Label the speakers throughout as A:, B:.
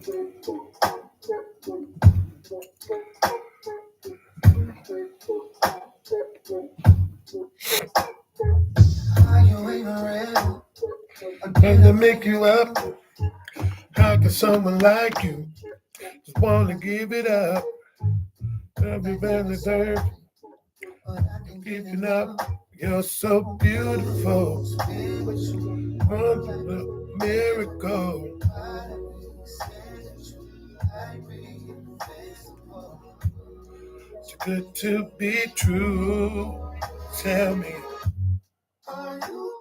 A: And to make you up, how can someone like you just want to give it up? Everybody deserves keeping up. You're so beautiful. A miracle. It's good to be true. Tell me, are you,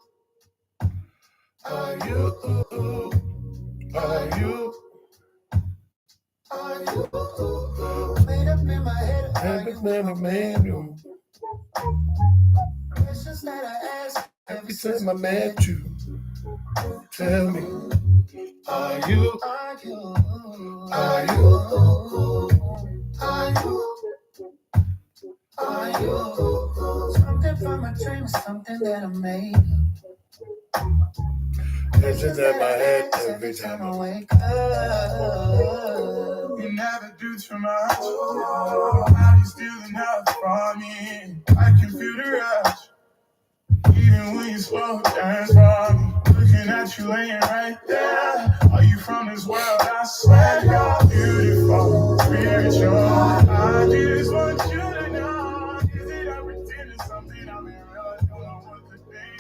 A: are you, are you, made up in my head? Every man, you. Questions that I ask every time I met you. Tell me, are you, are you, are you, are you, are you? Something from a dream, something that I made. Visions in my head every time I wake up. You never do too much. How you steal enough from me? I can feel the rush. Even when you slow down for me. Looking at you laying right there. Are you from this world? I swear you're beautiful, spiritual. I just want you to know. Is it everything or something I'm in real? I don't know what to think.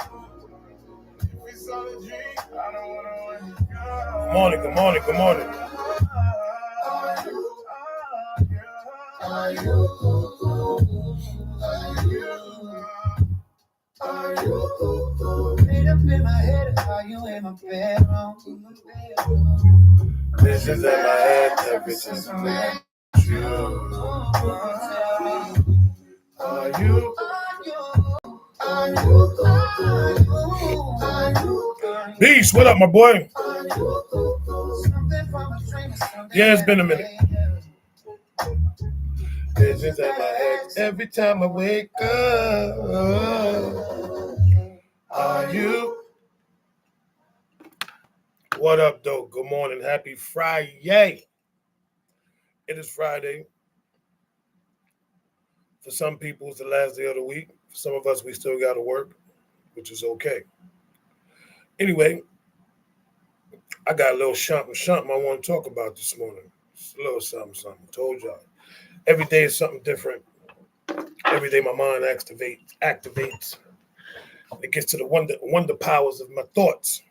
A: If it's all a dream, I don't want to let you go. Good morning, good morning, good morning. Are you made up in my head? Are you in my bedroom? Visions in my head every time I met you. Are you? Beast, what up, my boy? Yeah, it's been a minute. Visions in my head every time I wake up. Are you? What up, though? Good morning. Happy Friday. It is Friday. For some people, it's the last day of the week. For some of us, we still got to work, which is okay. Anyway, I got a little something I want to talk about this morning. Just a little something. Told y'all. Every day is something different. Every day my mind activates. It gets to the wonder powers of my thoughts.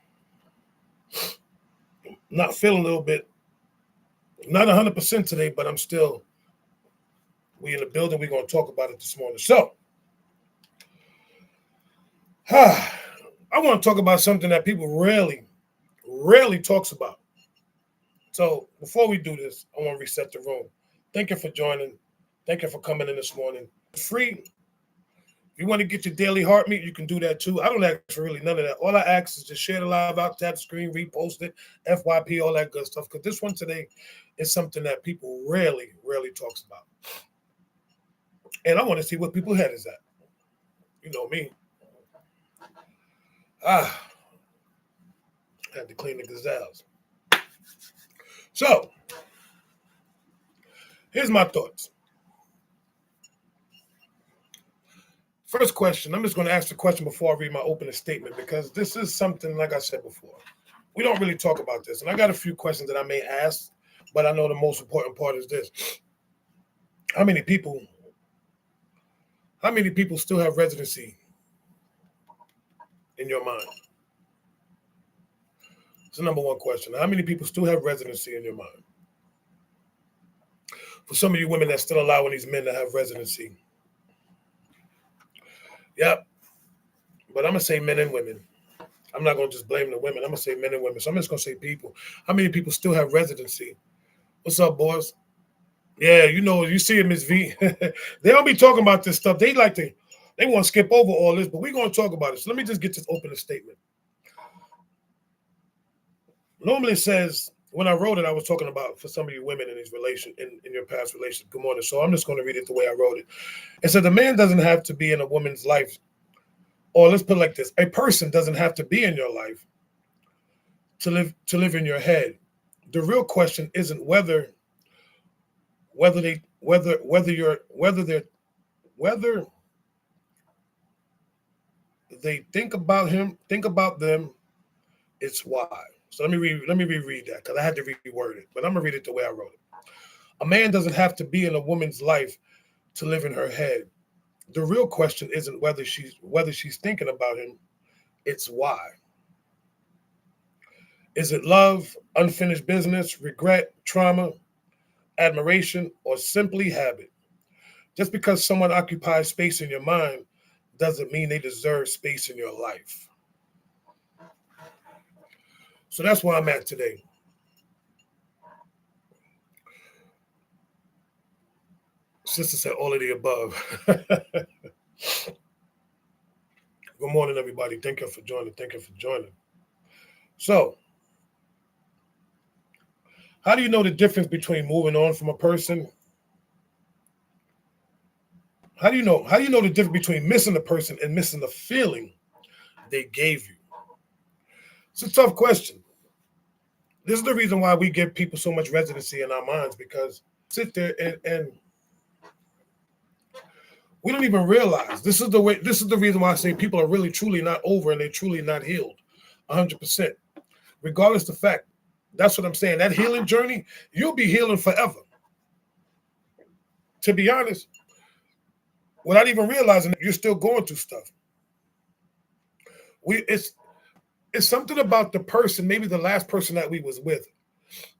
A: Not feeling a little bit, not 100% today, but I'm still, we in the building. We're going to talk about it this morning. So, I want to talk about something that people rarely talks about. So before we do this, I want to reset the room. Thank you for joining. Thank you for coming in this morning. It's free. If you want to get your daily heart meet, you can do that too. I don't ask for really none of that. All I ask is just share the live out, tap the screen, repost it, FYP, all that good stuff. Because this one today is something that people rarely talks about. And I want to see what people's head is at. You know me. Had to clean the gazelles. So, here's my thoughts. First question, I'm just going to ask the question before I read my opening statement because this is something, like I said before, we don't really talk about this. And I got a few questions that I may ask, but I know the most important part is this. How many people still have residency in your mind? It's the number one question. How many people still have residency in your mind? For some of you women that still allowing these men to have residency. Yep. But I'm going to say men and women. I'm not going to just blame the women. I'm going to say men and women. So I'm just going to say people. How many people still have residency? What's up, boys? Yeah, you see it, Ms. V. They don't be talking about this stuff. They want to skip over all this, but we're going to talk about it. So let me just get this opening statement. Normally it says, when I wrote it, I was talking about for some of you women in these in your past relations. Good morning. So I'm just going to read it the way I wrote it. It said the man doesn't have to be in a woman's life, or let's put it like this: a person doesn't have to be in your life to live in your head,
B: the real question isn't whether they whether you're whether they think about them. It's why. So let me reread that because I had to reword it, but I'm gonna read it the way I wrote it. A man doesn't have to be in a woman's life to live in her head. The real question isn't whether she's thinking about him. It's why. Is it love, unfinished business, regret, trauma, admiration, or simply habit? Just because someone occupies space in your mind doesn't mean they deserve space in your life. So that's where I'm at today. Sister said all of the above. Good morning, everybody. Thank you for joining. Thank you for joining. So, how do you know the difference between moving on from a person? How do you know the difference between missing a person and missing the feeling they gave you? It's a tough question. This is the reason why we give people so much residency in our minds, because sit there and we don't even realize this is the reason why I say people are really truly not over and they're truly not healed 100%. Regardless of the fact, that's what I'm saying. That healing journey, you'll be healing forever. To be honest, without even realizing that you're still going through stuff. It's something about the person, maybe the last person that we was with,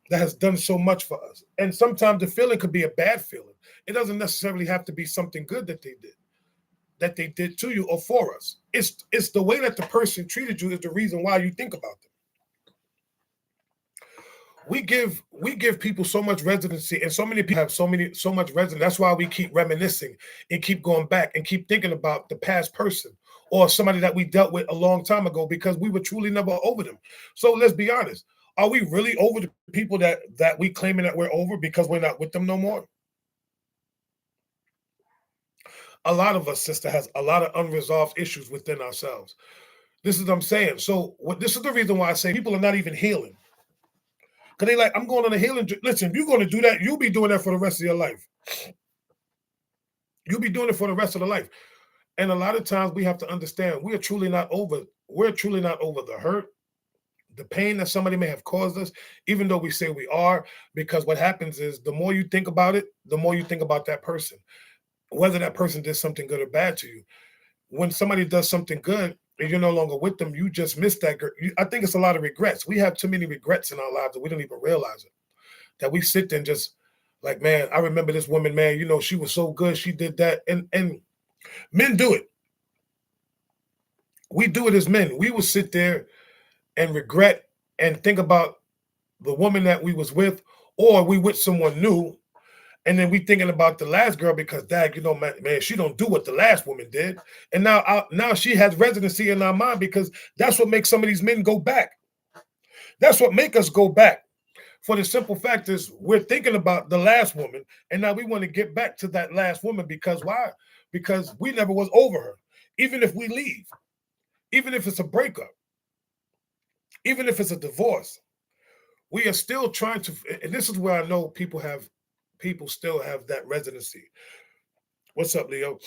B: that has done so much for us. And sometimes the feeling could be a bad feeling. It doesn't necessarily have to be something good that they did to you or for us. It's the way that the person treated you is the reason why you think about them. We give people so much residency, and so many people have so much residency. That's why we keep reminiscing and keep going back and keep thinking about the past person or somebody that we dealt with a long time ago, because we were truly never over them. So let's be honest. Are we really over the people that we claiming that we're over because we're not with them no more? A lot of us, sister, has a lot of unresolved issues within ourselves. This is what I'm saying. So this is the reason why I say people are not even healing. Because they like, I'm going on a healing. Listen, if you're going to do that, you'll be doing that for the rest of your life. You'll be doing it for the rest of the life. And a lot of times we have to understand we're truly not over the hurt, the pain that somebody may have caused us, even though we say we are, because what happens is the more you think about it, the more you think about that person, whether that person did something good or bad to you. When somebody does something good and you're no longer with them, you just miss that. I think it's a lot of regrets. We have too many regrets in our lives that we don't even realize it. That we sit there and just like, man, I remember this woman, man, she was so good. She did that. And men do it. We do it as men. We will sit there and regret and think about the woman that we was with, or we with someone new. And then we thinking about the last girl because, dad, man, she don't do what the last woman did. And now she has residency in our mind because that's what makes some of these men go back. That's what make us go back. For the simple fact is we're thinking about the last woman, and now we want to get back to that last woman because why? Because we never was over her. Even if we leave, even if it's a breakup, even if it's a divorce, we are still trying to, and this is where I know people still have that residency. What's up, Leo?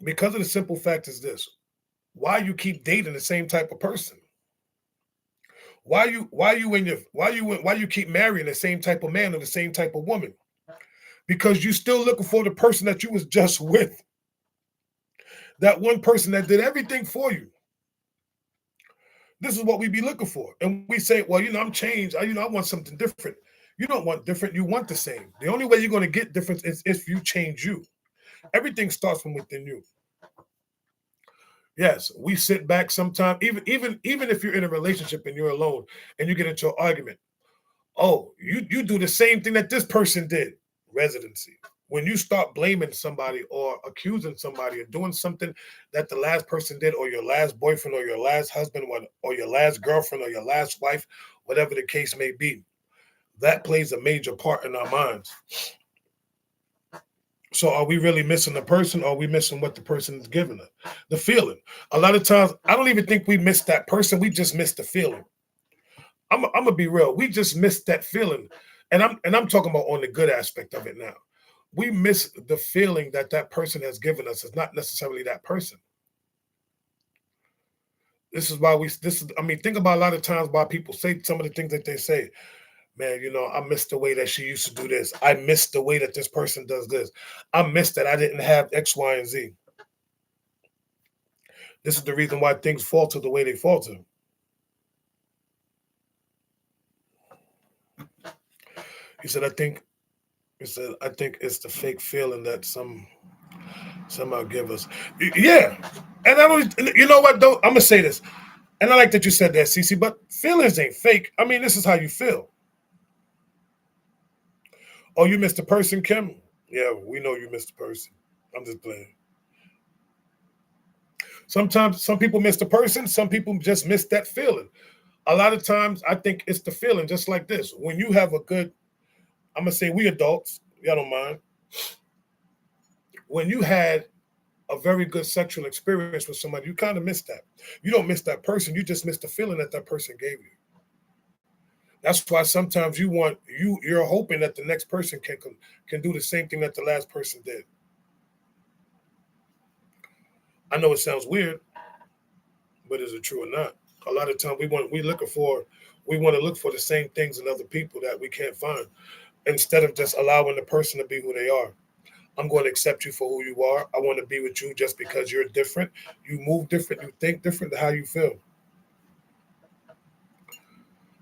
B: Because of the simple fact is this: why you keep dating the same type of person? Why you keep marrying the same type of man or the same type of woman? Because you still looking for the person that you was just with. That one person that did everything for you. This is what we be looking for. And we say, well, I'm changed. I want something different. You don't want different. You want the same. The only way you're going to get difference is if you change you. Everything starts from within you. Yes, we sit back sometimes, even if you're in a relationship and you're alone and you get into an argument. Oh, you do the same thing that this person did. Residency. When you start blaming somebody or accusing somebody of doing something that the last person did, or your last boyfriend or your last husband or your last girlfriend or your last wife, whatever the case may be, that plays a major part in our minds. So are we really missing the person, or are we missing what the person is giving us? The feeling. A lot of times, I don't even think we miss that person. We just miss the feeling. I'm gonna be real. We just missed that feeling, and I'm talking about on the good aspect of it now. We miss the feeling that that person has given us is not necessarily that person. This is why we. This is. I mean, think about a lot of times why people say some of the things that they say. Man, I miss the way that she used to do this. I miss the way that this person does this. I miss that I didn't have X, Y, and Z. This is the reason why things falter the way they falter. He said, I think it's the fake feeling that somehow give us. Yeah. And I don't, you know what though? I'm gonna say this. And I like that you said that, Cece, but feelings ain't fake. I mean, this is how you feel. Oh, you missed a person, Kim? Yeah, we know you missed a person. I'm just playing. Sometimes some people miss the person, some people just miss that feeling. A lot of times I think it's the feeling, just like this. When you have a good, I'm gonna say we adults, y'all don't mind. When you had a very good sexual experience with somebody, you kind of miss that. You don't miss that person, you just miss the feeling that that person gave you. That's why sometimes you're hoping that the next person can do the same thing that the last person did. I know it sounds weird, but is it true or not? A lot of times we want to look for the same things in other people that we can't find instead of just allowing the person to be who they are. I'm going to accept you for who you are. I want to be with you just because you're different. You move different. You think different than how you feel.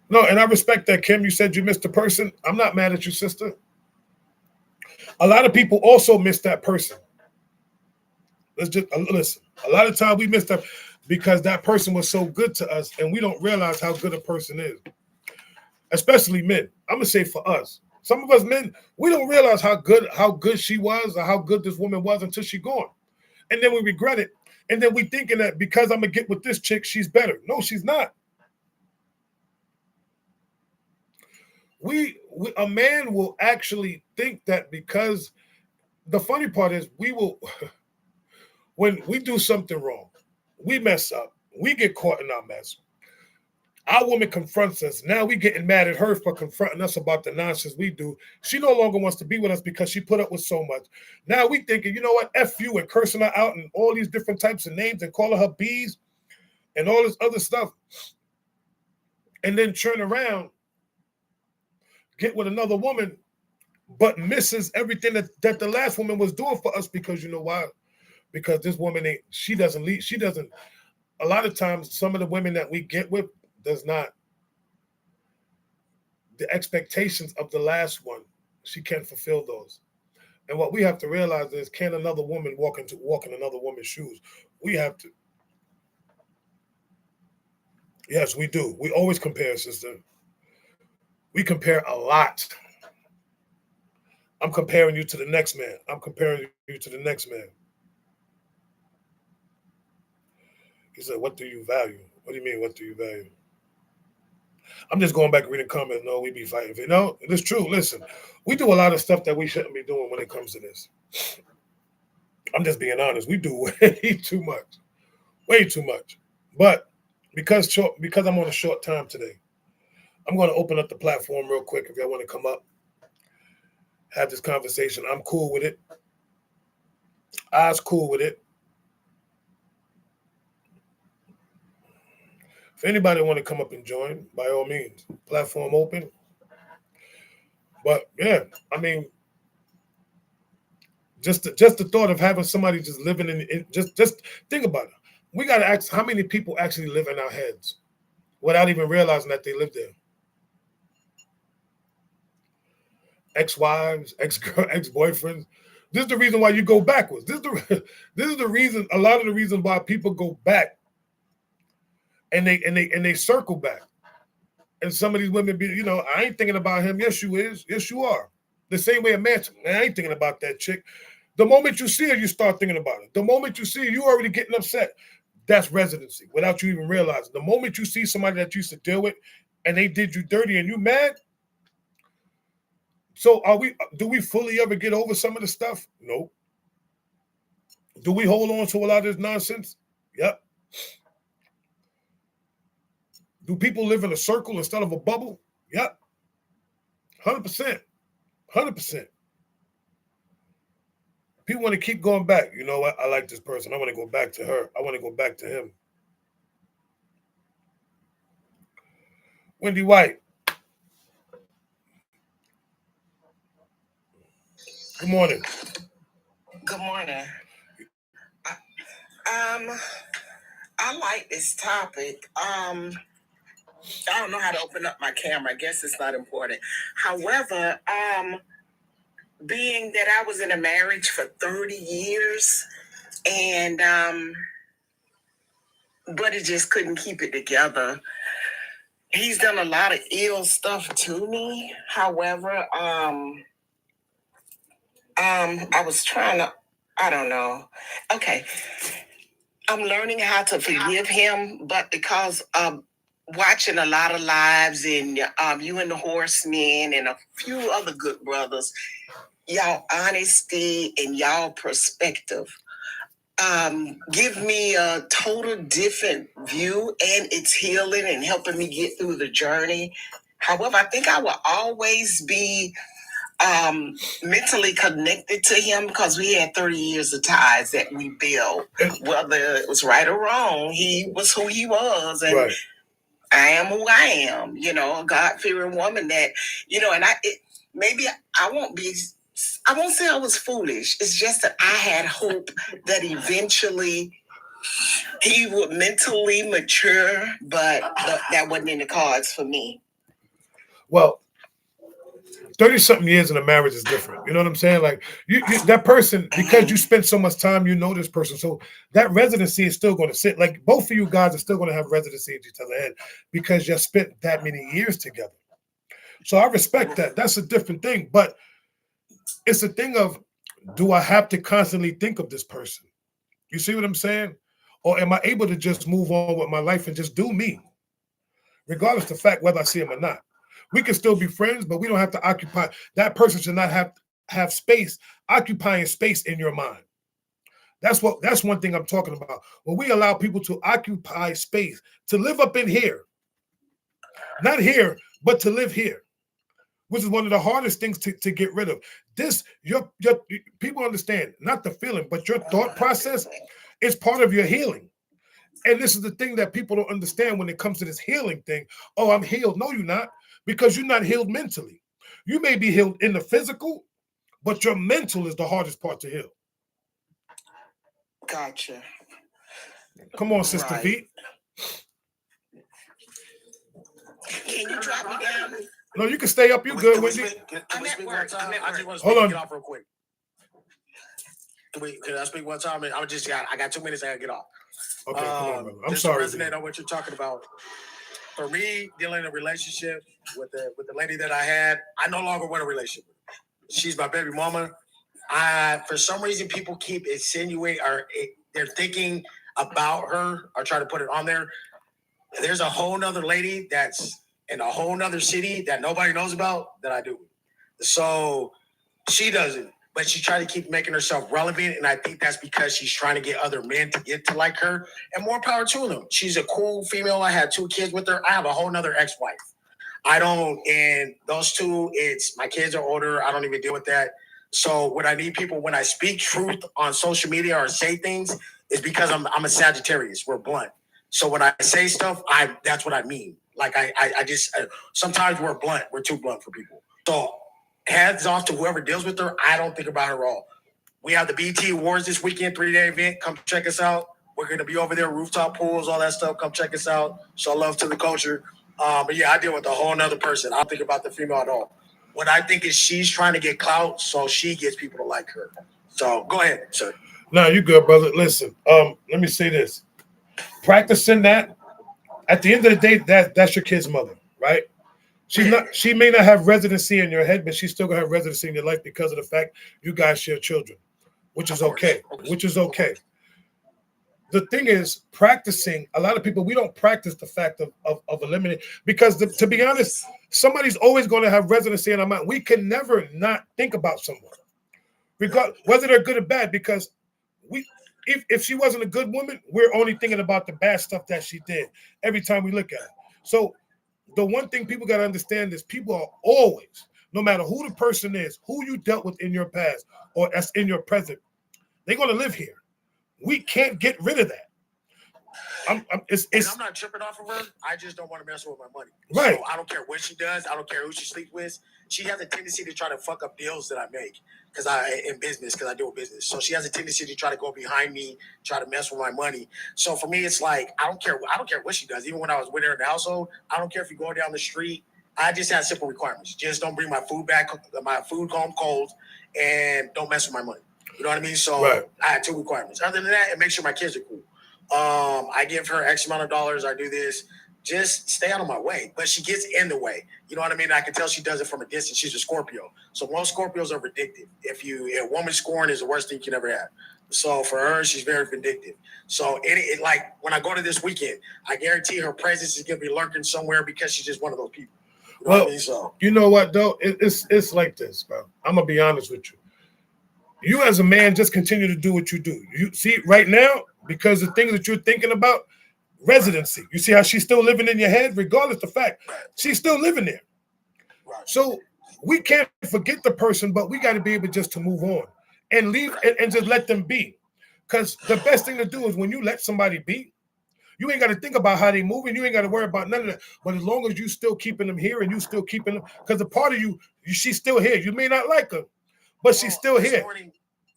B: No, and I respect that, Kim. You said you missed a person. I'm not mad at you, sister. A lot of people also miss that person. Let's just listen. A lot of time we miss that because that person was so good to us, and we don't realize how good a person is. Especially men. I'm gonna say for us. Some of us men, we don't realize how good she was or how good this woman was until she gone. And then we regret it. And then we thinking that because I'm gonna get with this chick, she's better. No, she's not. We a man will actually think that because the funny part is we will when we do something wrong, we mess up, we get caught in our mess. Our woman confronts us. Now we getting mad at her for confronting us about the nonsense we do. She no longer wants to be with us because she put up with so much. Now we thinking, you know what, F you, and cursing her out and all these different types of names and calling her bees and all this other stuff. And then turn around, get with another woman, but misses everything that the last woman was doing for us because you know why? Because this woman she doesn't lead, she doesn't, a lot of times some of the women that we get with does not the expectations of the last one, she can't fulfill those. And what we have to realize is, can another woman walk in another woman's shoes? We have to. Yes, we do. We always compare, sister. We compare a lot. I'm comparing you to the next man. I'm comparing you to the next man. He said, "What do you value?" What do you mean? What do you value? I'm just going back and reading comments. No, we be fighting. No, it's true. Listen, we do a lot of stuff that we shouldn't be doing when it comes to this. I'm just being honest. We do way too much, way too much. But because I'm on a short time today, I'm going to open up the platform real quick. If y'all want to come up, have this conversation, I'm cool with it. I's cool with it. If anybody want to come up and join, by all means, platform open. But yeah, I mean, just the thought of having somebody just living in just think about it. We got to ask how many people actually live in our heads without even realizing that they live there. Ex-wives, ex-girl, ex-boyfriends. This is the reason why you go backwards. This is the reason. A lot of the reasons why people go back and they circle back. And some of these women be, I ain't thinking about him. Yes, you is. Yes, you are. The same way a man, I ain't thinking about that chick. The moment you see her, you start thinking about it. The moment you see her, you already getting upset. That's residency without you even realizing. The moment you see somebody that you used to deal with and they did you dirty and you mad. So do we fully ever get over some of the stuff? No. Do we hold on to a lot of this nonsense? Yep. Do people live in a circle instead of a bubble? Yep. 100%. 100%. People want to keep going back. You know what? I like this person. I want to go back to her. I want to go back to him. Wendy White. Good morning.
C: Good morning. I like this topic. I don't know how to open up my camera. I guess it's not important. However, being that I was in a marriage for 30 years and but it just couldn't keep it together. He's done a lot of ill stuff to me. However, I was trying to, I don't know. Okay. I'm learning how to forgive him, but because of watching a lot of lives and you and the Horsemen and a few other good brothers, y'all honesty and y'all perspective give me a total different view, and it's healing and helping me get through the journey. However, I think I will always be mentally connected to him because we had 30 years of ties that we built. Whether it was right or wrong, he was who he was, and right. I am who I am. You know, a God-fearing woman that, you know, and maybe I won't say I was foolish. It's just that I had hope that eventually he would mentally mature, but that wasn't in the cards for me.
B: Well, 30-something years in a marriage is different. You know what I'm saying? Like you that person, because you spent so much time, you know this person. So that residency is still going to sit. Like both of you guys are still going to have residency in each other's head because you spent that many years together. So I respect that. That's a different thing. But it's a thing of, do I have to constantly think of this person? You see what I'm saying? Or am I able to just move on with my life and just do me? Regardless of the fact whether I see him or not. We can still be friends, but we don't have to occupy. That person should not have space, occupying space in your mind. That's one thing I'm talking about. When we allow people to occupy space, to live up in here, not here, but to live here, which is one of the hardest things to get rid of. This, your people understand, not the feeling, but your thought process is part of your healing. And this is the thing that people don't understand when it comes to this healing thing. Oh, I'm healed. No, you're not. Because you're not healed mentally. You may be healed in the physical, but your mental is the hardest part to heal.
C: Gotcha.
B: Come on, Sister
D: Right.
B: V.
C: Can you drop me down?
B: No, you can stay up. You good, Wendy?
D: Can we speak one time? I just want to
B: Hold
D: speak
B: on.
D: and get off real quick. Can I speak one time? I got 2 minutes. I gotta get off.
B: Okay, come on, brother. I'm
D: just
B: sorry.
D: To resonate on what you're talking about. For me, dealing in a relationship with the lady that I had, I no longer want a relationship with her. She's my baby mama. For some reason, people keep insinuating they're thinking about her or try to put it on there. There's a whole nother lady that's in a whole nother city that nobody knows about that I do. So she doesn't, but she tried to keep making herself relevant. And I think that's because she's trying to get other men to get to like her, and more power to them. She's a cool female. I had 2 kids with her. I have a whole nother ex-wife. And those two, my kids are older. I don't even deal with that. So what I need people, when I speak truth on social media or say things, is because I'm a Sagittarius. We're blunt. So when I say stuff, that's what I mean. Like I just sometimes we're blunt. We're too blunt for people. So heads off to whoever deals with her. I don't think about her at all. We have the BT Awards this weekend, 3-day event. Come check us out. We're going to be over there, rooftop pools, all that stuff. Come check us out. Show love to the culture. But yeah, I deal with a whole nother person. I don't think about the female at all. What I think is she's trying to get clout so she gets people to like her. So go ahead, sir.
B: No, you good, brother. Listen, let me say this. Practicing that, at the end of the day, that's your kid's mother, right? She may not have residency in your head, but she's still gonna have residency in your life because of the fact you guys share children, which is okay. Which is okay. The thing is, practicing, a lot of people, we don't practice the fact of eliminating, because to be honest, somebody's always going to have residency in our mind. We can never not think about someone, whether they're good or bad, because if she wasn't a good woman, we're only thinking about the bad stuff that she did every time we look at her. So the one thing people got to understand is people are always, no matter who the person is, who you dealt with in your past or as in your present, they're going to live here. We can't get rid of that.
D: And I'm not tripping off of her. I just don't want to mess with my money.
B: Right.
D: So I don't care what she does. I don't care who she sleeps with. She has a tendency to try to fuck up deals that I make because I do a business. So she has a tendency to try to go behind me, try to mess with my money. So for me, it's like I don't care what she does. Even when I was with her in the household, I don't care if you go down the street. I just have simple requirements. Just don't bring my food home cold, and don't mess with my money. You know what I mean? So
B: right.
D: I had 2 requirements. Other than that, and make sure my kids are cool. I give her X amount of dollars. I do this. Just stay out of my way. But she gets in the way. You know what I mean? I can tell she does it from a distance. She's a Scorpio. So most Scorpios are vindictive. If a woman scorn is the worst thing you can ever have. So for her, she's very vindictive. So like when I go to this weekend, I guarantee her presence is gonna be lurking somewhere because she's just one of those people. You know what I mean? So
B: you know what though? It's like this, bro. I'm gonna be honest with you. You as a man just continue to do what you do. You see right now, because the things that you're thinking about, residency. You see how she's still living in your head, regardless of the fact she's still living there.
D: Right.
B: So we can't forget the person, but we got to be able just to move on and leave and just let them be. Because the best thing to do is when you let somebody be, you ain't got to think about how they moving. You ain't got to worry about none of that. But as long as you still keeping them here and you still keeping them, because a part of you, she's still here. You may not like her, but she's still here.
D: Morning,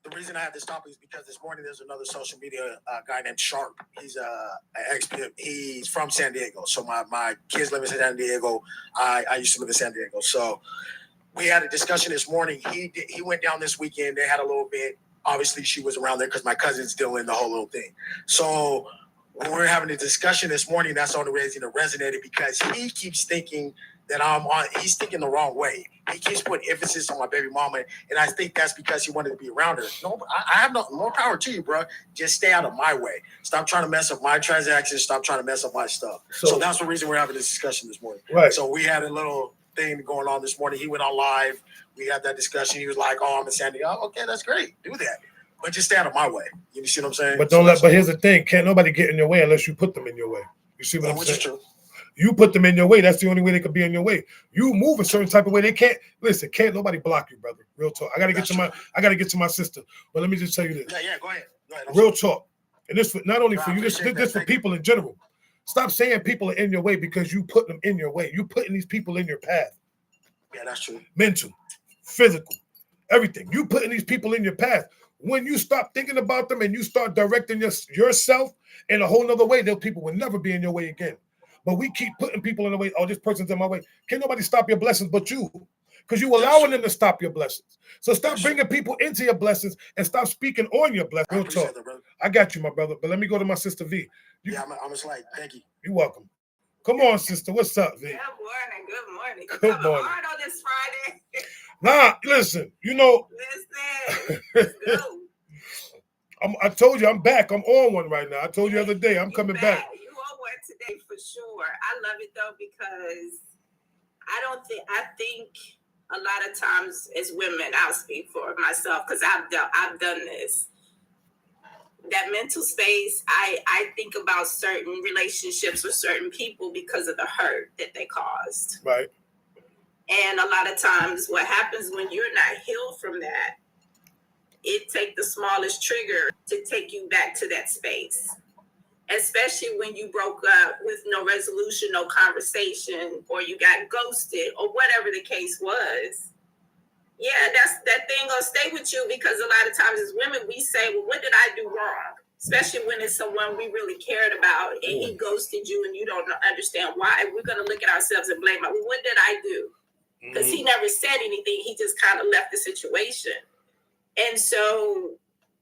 D: the reason I have this topic is because this morning there's another social media guy named Sharp. He's an ex-pimp. He's from San Diego. So my kids live in San Diego. I used to live in San Diego. So we had a discussion this morning. He went down this weekend. They had a little bit. Obviously, she was around there because my cousin's still in the whole little thing. So when we were having a discussion this morning, that's the only reason it resonated because he keeps thinking that he's thinking the wrong way. He keeps putting emphasis on my baby mama, and I think that's because he wanted to be around her. No, I have more power to you, bro. Just stay out of my way. Stop trying to mess up my transactions. Stop trying to mess up my stuff. So that's the reason we're having this discussion this morning.
B: Right.
D: So we had a little thing going on this morning. He went on live. We had that discussion. He was like, "Oh, I'm in San Diego." Okay, that's great. Do that. But just stay out of my way. You see what I'm saying?
B: But but here's the thing. Can't nobody get in your way unless you put them in your way. You see what I'm saying?
D: Which is true.
B: You put them in your way. That's the only way they could be in your way. You move a certain type of way. They can't can't nobody block you, brother. Real talk. I gotta get to my sister. But let me just tell you this.
D: Yeah, go ahead.
B: Real talk. And this not only for you, this for people in general. Stop saying people are in your way because you put them in your way. You putting these people in your path.
D: Yeah, that's true.
B: Mental, physical, everything. You putting these people in your path. When you stop thinking about them and you start directing yourself in a whole nother way, those people will never be in your way again. But we keep putting people in the way. Oh, this person's in my way. Can't nobody stop your blessings but you, because you allowing them to stop your blessings. So stop bringing people into your blessings and stop speaking on your blessings. Real talk. I got you, my brother. But let me go to my sister V.
D: I'm a slide. Thank you.
B: You're welcome. Come on, sister. What's up, V?
E: Good morning. Good morning.
B: Good morning.
E: Hard on this Friday.
B: Nah, listen. You know.
E: Listen. Let's go.
B: I told you I'm back. I'm on one right now. I told you the other day I'm coming back.
E: You on one today for sure. I love it though because I think a lot of times as women, I'll speak for myself because I've done this. That mental space, I think about certain relationships with certain people because of the hurt that they caused.
B: Right. And
E: a lot of times what happens when you're not healed from that, it takes the smallest trigger to take you back to that space, especially when you broke up with no resolution, no conversation, or you got ghosted or whatever the case was. Yeah, that thing gonna stay with you because a lot of times as women, we say, well, what did I do wrong? Especially when it's someone we really cared about and he ghosted you and you don't understand why. We're gonna look at ourselves and blame, well, what did I do? Because he never said anything. He just kind of left the situation. And so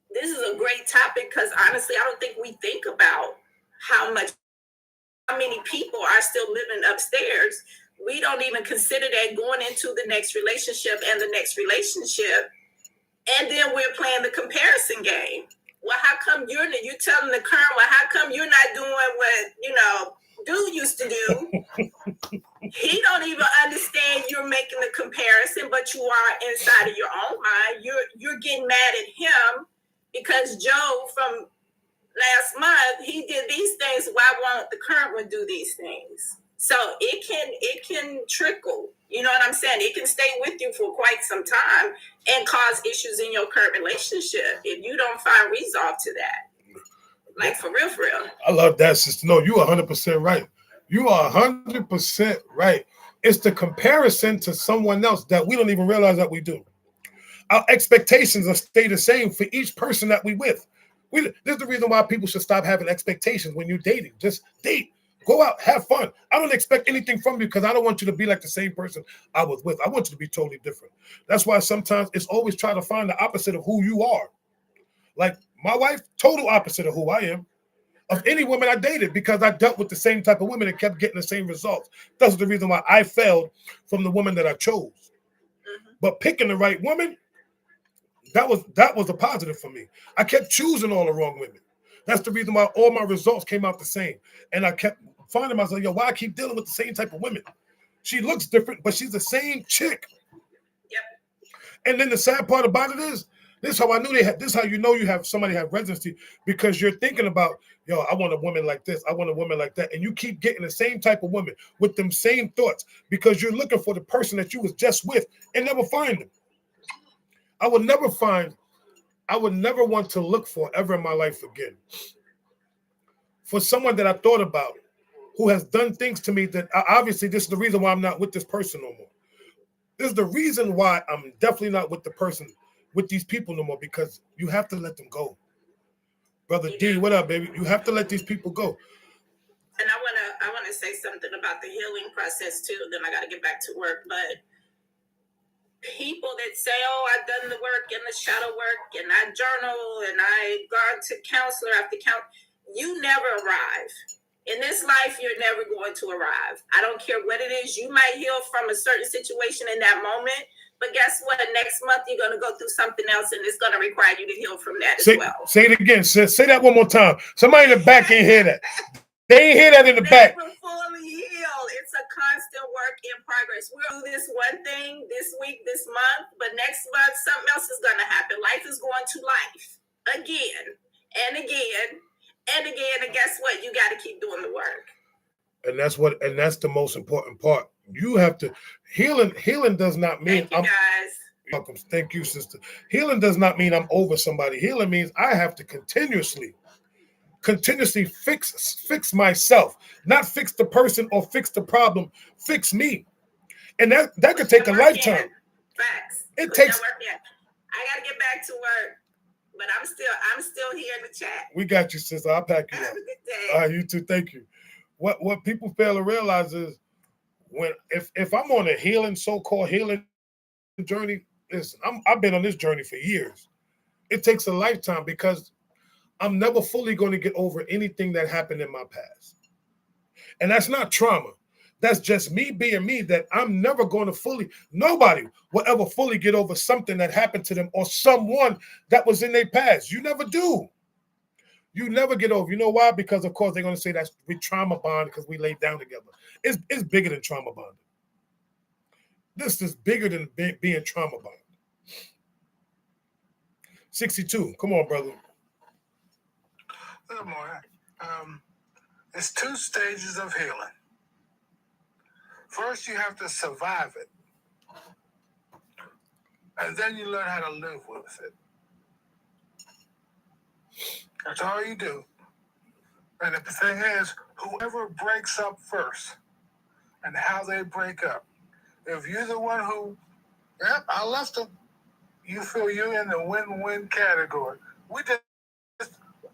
E: this is a great topic because honestly, I don't think we think about how many people are still living upstairs. We don't even consider that going into the next relationship and the next relationship. And then we're playing the comparison game. Well, how come you're telling the current one, how come you're not doing what, dude used to do? He don't even understand you're making the comparison, but you are inside of your own mind. You're getting mad at him because Joe from last month, he did these things. Why won't the current one do these things? So it can trickle. You know what I'm saying? It can stay with you for quite some time and cause issues in your current relationship if you don't find resolve to that. Like for real, for real.
B: I love that, sister. No, you are 100% right. You are 100% right. It's the comparison to someone else that we don't even realize that we do. Our expectations are stay the same for each person that we with. This is the reason why people should stop having expectations when you're dating. Just date. Go out, have fun. I don't expect anything from you because I don't want you to be like the same person I was with. I want you to be totally different. That's why sometimes it's always trying to find the opposite of who you are. Like my wife, total opposite of who I am, of any woman I dated, because I dealt with the same type of women and kept getting the same results. That's the reason why I failed from the woman that I chose.
E: Mm-hmm.
B: But picking the right woman, that was a positive for me. I kept choosing all the wrong women. That's the reason why all my results came out the same. And I kept finding myself, yo, why I keep dealing with the same type of women? She looks different, but she's the same chick.
E: Yep.
B: And then the sad part about it is, this is how I knew this is how you know you have somebody have residency, because you're thinking about, yo, I want a woman like this, I want a woman like that. And you keep getting the same type of woman with them same thoughts because you're looking for the person that you was just with and never find them. I would never want to look for ever in my life again for someone that I thought about who has done things to me that obviously this is the reason why I'm not with this person no more. This is the reason why I'm definitely not with these people no more, because you have to let them go. Brother D, what up, baby? You have to let these people go.
E: And I wanna say something about the healing process too. Then I gotta get back to work. But people that say, "Oh, I've done the work and the shadow work, and I journal, and I've gone to counselor after counselor," you never arrive. In this life, you're never going to arrive. I don't care what it is. You might heal from a certain situation in that moment, but guess what? Next month, you're going to go through something else, and it's going to require you to heal from that as well.
B: Say it again, sis. Say that one more time. Somebody in the back ain't hear that. They ain't hear that in the back.
E: Never fully heal. It's a constant work in progress. We'll do this one thing this week, this month, but next month, something else is going to happen. Life is going to life again and again. And again, and guess what? You got to keep doing the work.
B: And that's the most important part. You have to healing does not mean
E: Thank you, guys.
B: Welcome. Thank you, sister. Healing does not mean I'm over somebody. Healing means I have to continuously fix myself, not fix the person or fix the problem, fix me. And that could take a lifetime.
E: Facts.
B: It takes.
E: I got to get back to work. But I'm still here in the chat.
B: We got you, sister. I'll pack you up.
E: Have a good day.
B: You too. Thank you. What people fail to realize is if I'm on a so-called healing journey, I've been on this journey for years. It takes a lifetime because I'm never fully going to get over anything that happened in my past. And that's not trauma. That's just me being me, that I'm never going to nobody will ever fully get over something that happened to them or someone that was in their past. You never do. You never get over. You know why? Because, of course, they're going to say that we trauma bond because we laid down together. It's bigger than trauma bond. This is bigger than being trauma bond. 62. Come on, brother.
F: Good morning. It's 2 stages of healing. First, you have to survive it. And then you learn how to live with it. That's all you do. And the thing is, whoever breaks up first and how they break up, if you're the one who, yep, I left them, you feel you're in the win-win category.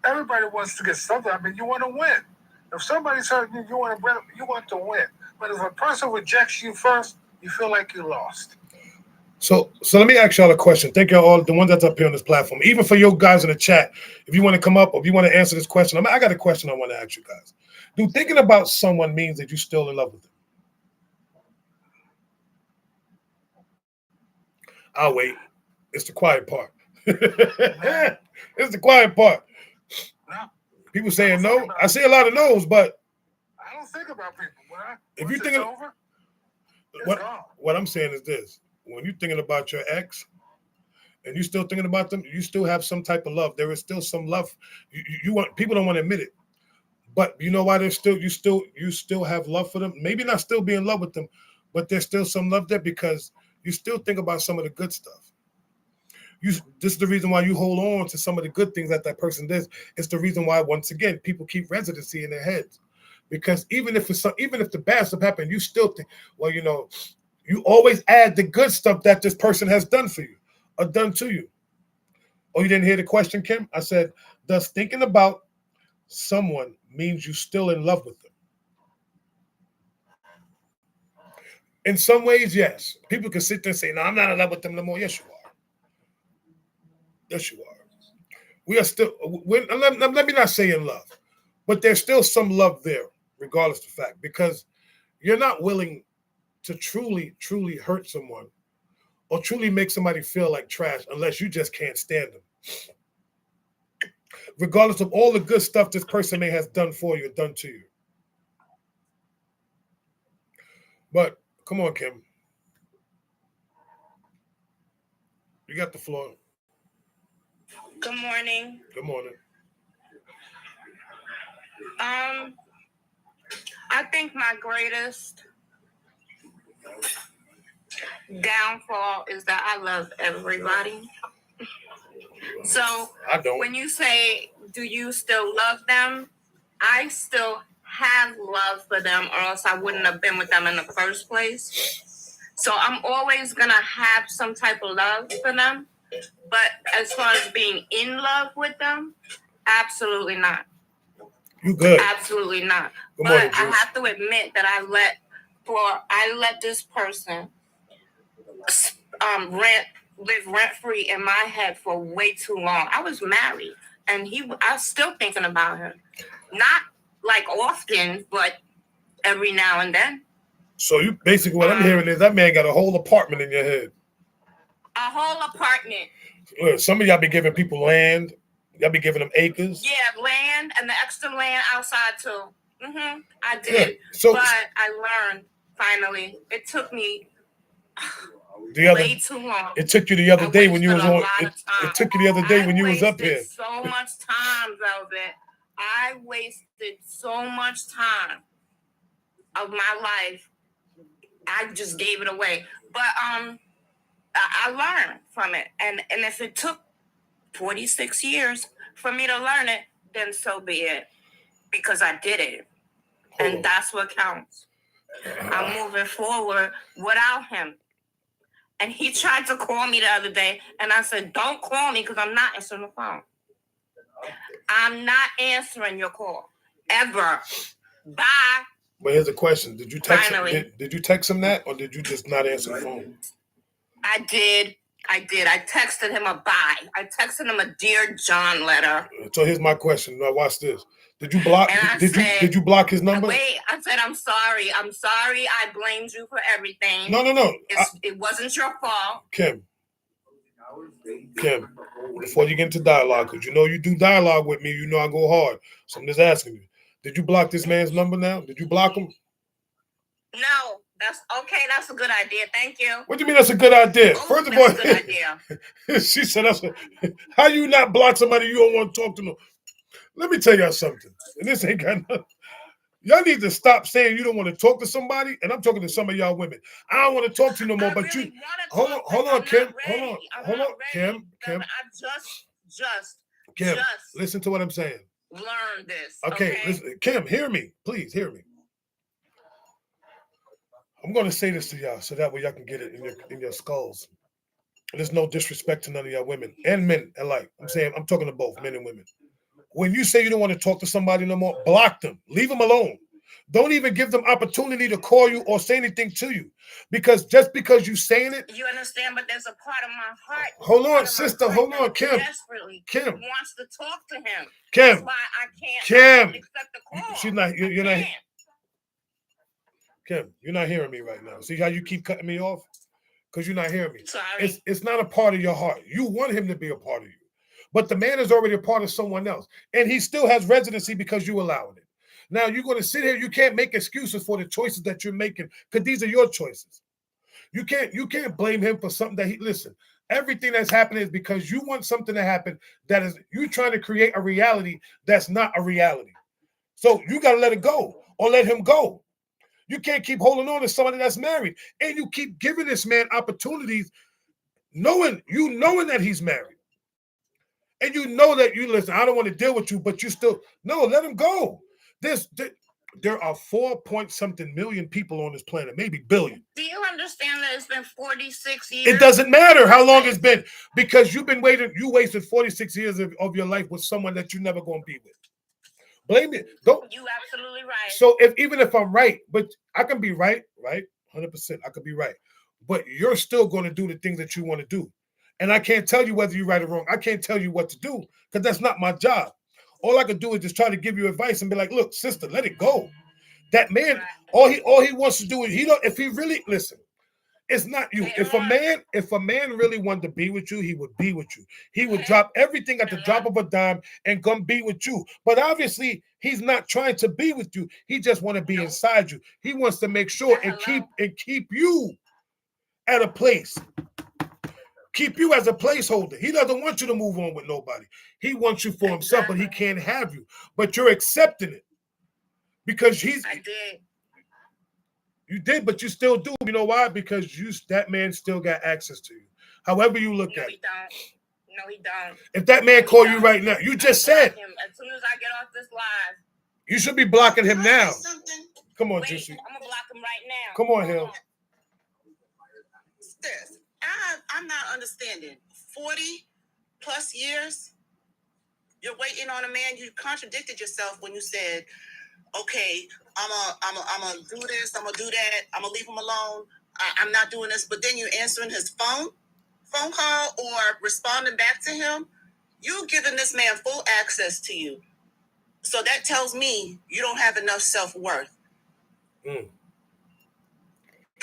F: Everybody wants to get something. I mean, you want to win. If somebody's hurting you, you want to win. But if a person rejects you first, you feel like you lost.
B: So let me ask y'all a question. Thank y'all all, the ones that's up here on this platform. Even for you guys in the chat, if you want to come up or if you want to answer this question, I got a question I want to ask you guys. Do thinking about someone means that you're still in love with them? I'll wait. It's the quiet part. It's the quiet part.
F: No.
B: People saying no. I see a lot of no's, but
F: I don't think about people.
B: If you think
F: over,
B: what I'm saying is this: when you're thinking about your ex and you're still thinking about them, you still have some type of love. There is still some love. You want, people don't want to admit it, But you know why you still have love for them? Maybe not still be in love with them, but there's still some love there because you still think about some of the good stuff. This is the reason why you hold on to some of the good things that person does. It's the reason why, once again, people keep residency in their heads. Because even if the bad stuff happened, you still think, well, you always add the good stuff that this person has done for you or done to you. Oh, you didn't hear the question, Kim? I said, does thinking about someone means you still in love with them? In some ways, yes. People can sit there and say, no, I'm not in love with them no more. Yes, you are. Yes, you are. We are still, let me not say in love, but there's still some love there, regardless of the fact, because you're not willing to truly, truly hurt someone or truly make somebody feel like trash unless you just can't stand them. Regardless of all the good stuff this person may have done for you or done to you. But come on, Kim. You got the floor.
G: Good morning.
B: Good morning.
G: I think my greatest downfall is that I love everybody. So
B: I don't.
G: when you say, do you still love them? I still have love for them, or else I wouldn't have been with them in the first place. So I'm always going to have some type of love for them. But as far as being in love with them, absolutely not.
B: You good.
G: Absolutely not.
B: Good
G: But
B: morning,
G: I
B: Juice.
G: have to admit that I let this person live rent free in my head for way too long. I was married, and I was still thinking about him. Not like often, but every now and then.
B: So you basically what I'm hearing is that man got a whole apartment in your head.
G: A whole apartment.
B: Look, some of y'all be giving people land. Y'all be giving them acres.
G: Yeah, land and the extra land outside too. I did.
B: Yeah. So
G: but I learned finally. It took me way too long.
B: It took you the other day when you was on. It took you the other day when you was up here.
G: So much time, Velvet. I wasted so much time of my life. I just gave it away. But I learned from it. And if it took 46 years for me to learn it, then so be it. Because I did it. And that's what counts. I'm moving forward without him. And he tried to call me the other day, and I said, don't call me because I'm not answering the phone. I'm not answering your call. Ever. Bye.
B: But here's a question. Did you text him? Did you text him that, or did you just not answer the phone?
G: I did. I texted him a bye. I texted him a Dear John letter.
B: So here's my question. Now watch this. Did you block? Did you block his number?
G: Wait, I said I'm sorry. I'm sorry. I blamed you for everything.
B: No.
G: It wasn't your fault.
B: Kim, before you get into dialogue, because you know you do dialogue with me, you know I go hard. So I'm just asking you. Did you block this man's number now? Did you block him?
G: No. That's okay. That's a good idea. Thank you.
B: What do you mean that's a good idea? First of all,
G: that's a good idea.
B: She said, how you not block somebody you don't want to talk to? No. Let me tell y'all something. And this ain't got nothing. Y'all need to stop saying you don't want to talk to somebody. And I'm talking to some of y'all women. I don't want to talk to you no more. But
G: really
B: hold on, Kim. Hold on, Kim. Kim, listen to what I'm saying.
G: Learn this.
B: Okay, listen, Kim, hear me. Please hear me. I'm going to say this to y'all so that way y'all can get it in your skulls. There's no disrespect to none of y'all women and men alike. I'm talking to both men and women. When you say you don't want to talk to somebody no more, block them. Leave them alone. Don't even give them opportunity to call you or say anything to you. Because just because you saying it.
G: You understand, but there's a part of my heart.
B: Hold on, sister. Hold on, Kim.
G: Kim wants to talk to him.
B: Kim.
G: That's why I can't accept the call.
B: She's not. You're not. Kim, you're not hearing me right now. See how you keep cutting me off? Because you're not hearing me.
G: Sorry.
B: It's not a part of your heart. You want him to be a part of you. But the man is already a part of someone else. And he still has residency because you allowed it. Now you're going to sit here. You can't make excuses for the choices that you're making because these are your choices. You can't blame him for something that listen, everything that's happening is because you want something to happen that is you trying to create a reality that's not a reality. So you got to let it go or let him go. You can't keep holding on to somebody that's married, and you keep giving this man opportunities, knowing that he's married, and you know that you listen. I don't want to deal with you, but you still no. Let him go. There are 4-point-something million people on this planet, maybe billion.
G: Do you understand that it's been 46 years?
B: It doesn't matter how long it's been, because you've been waiting. You wasted 46 years of your life with someone that you're never going to be with. Blame it. Don't.
G: You absolutely right.
B: So even if I'm right, but I can be right, 100%, I could be right. But you're still going to do the things that you want to do. And I can't tell you whether you're right or wrong. I can't tell you what to do because that's not my job. All I could do is just try to give you advice and be like, look, sister, let it go. That man, all he wants to do is if he really listen, it's not you. If a man really wanted to be with you, he would be with you. He would drop everything at the drop of a dime and come be with you. But obviously, he's not trying to be with you. He just want to be inside you. He wants to make sure and keep you at a place. Keep you as a placeholder. He doesn't want you to move on with nobody. He wants you for himself, but he can't have you. But you're accepting it because
G: I did.
B: You did, but you still do. You know why? Because that man still got access to you. However you look at it.
G: No, he don't.
B: If that man call you right now, you just said.
G: As soon as I get off this live.
B: You should be blocking him now. Come on,
G: Wait,
B: Jesse.
G: I'm going to block him right now.
B: Come on, Hill.
C: Sis, I'm not understanding. 40 plus years, you're waiting on a man. You contradicted yourself when you said, okay, I'm gonna do this, I'm gonna do that, I'm gonna leave him alone. I'm not doing this, but then you're answering his phone call or responding back to him. You're giving this man full access to you. So that tells me you don't have enough self-worth. The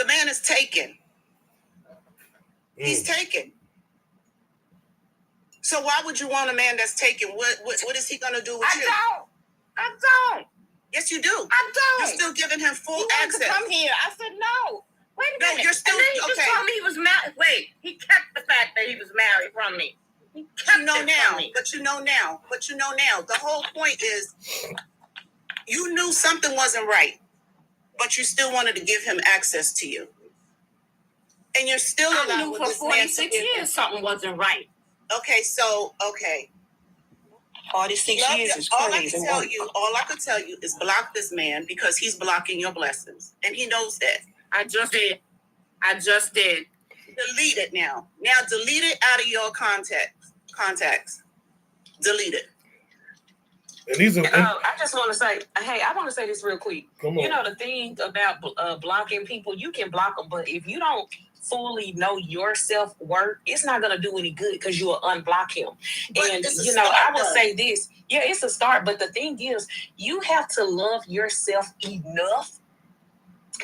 C: man is taken. He's taken. So why would you want a man that's taken? What is he gonna do with you?
G: I don't.
C: Yes, you do.
G: I don't.
C: You're still giving him full access.
G: To come here. I said no. Wait a minute.
C: No, you're still
G: and then he just told me he was married. Wait, he kept the fact that he was married from me. He kept
C: you know
G: it
C: now.
G: from me.
C: But you know now. The whole point is, you knew something wasn't right, but you still wanted to give him access to you, and you're still
G: I
C: allowed
G: knew
C: with
G: for
C: this man
G: 46 years something wasn't right.
C: Okay, so
H: 46 years is
C: all
H: crazy.
C: All I could tell you is block this man because he's blocking your blessings, and he knows that.
G: I just did.
C: Delete it now. Now delete it out of your contacts. Delete it.
B: And these are.
H: I just want to say, I want to say this real quick.
B: Come on.
H: You know, the thing about blocking people, you can block them, but if you don't fully know your self-worth, it's not going to do any good because you will unblock him.
C: But
H: and,
C: you know,
H: I will say this. Yeah, it's a start, but the thing is, you have to love yourself enough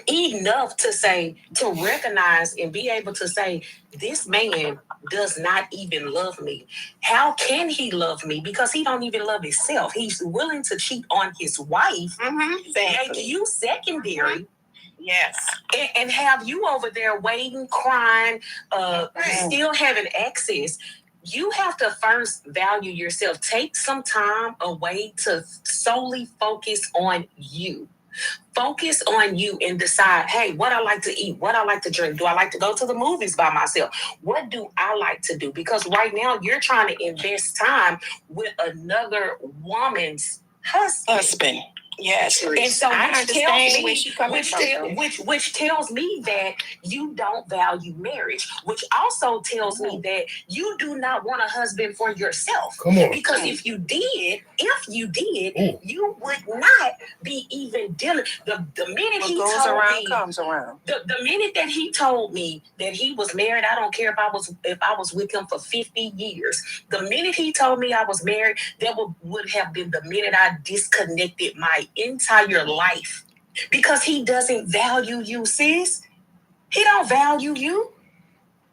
H: to recognize and be able to say, this man does not even love me. How can he love me? Because he don't even love himself. He's willing to cheat on his wife, make you secondary.
G: Yes.
H: And have you over there waiting, crying, still having access. You have to first value yourself. Take some time away to solely focus on you. Focus on you and decide, hey, what I like to eat, what I like to drink. Do I like to go to the movies by myself? What do I like to do? Because right now you're trying to invest time with another woman's husband.
G: Yes.
H: And so
G: I understand where she's coming from.
H: Which tells me that you don't value marriage, which also tells me that you do not want a husband for yourself.
B: Come on.
H: Because if you did, you would not be even dealing. The minute he told me,
G: comes around.
H: The minute that he told me that he was married, I don't care if I was with him for 50 years. The minute he told me I was married, that would have been the minute I disconnected my entire life, because he doesn't value you, sis. He don't value you.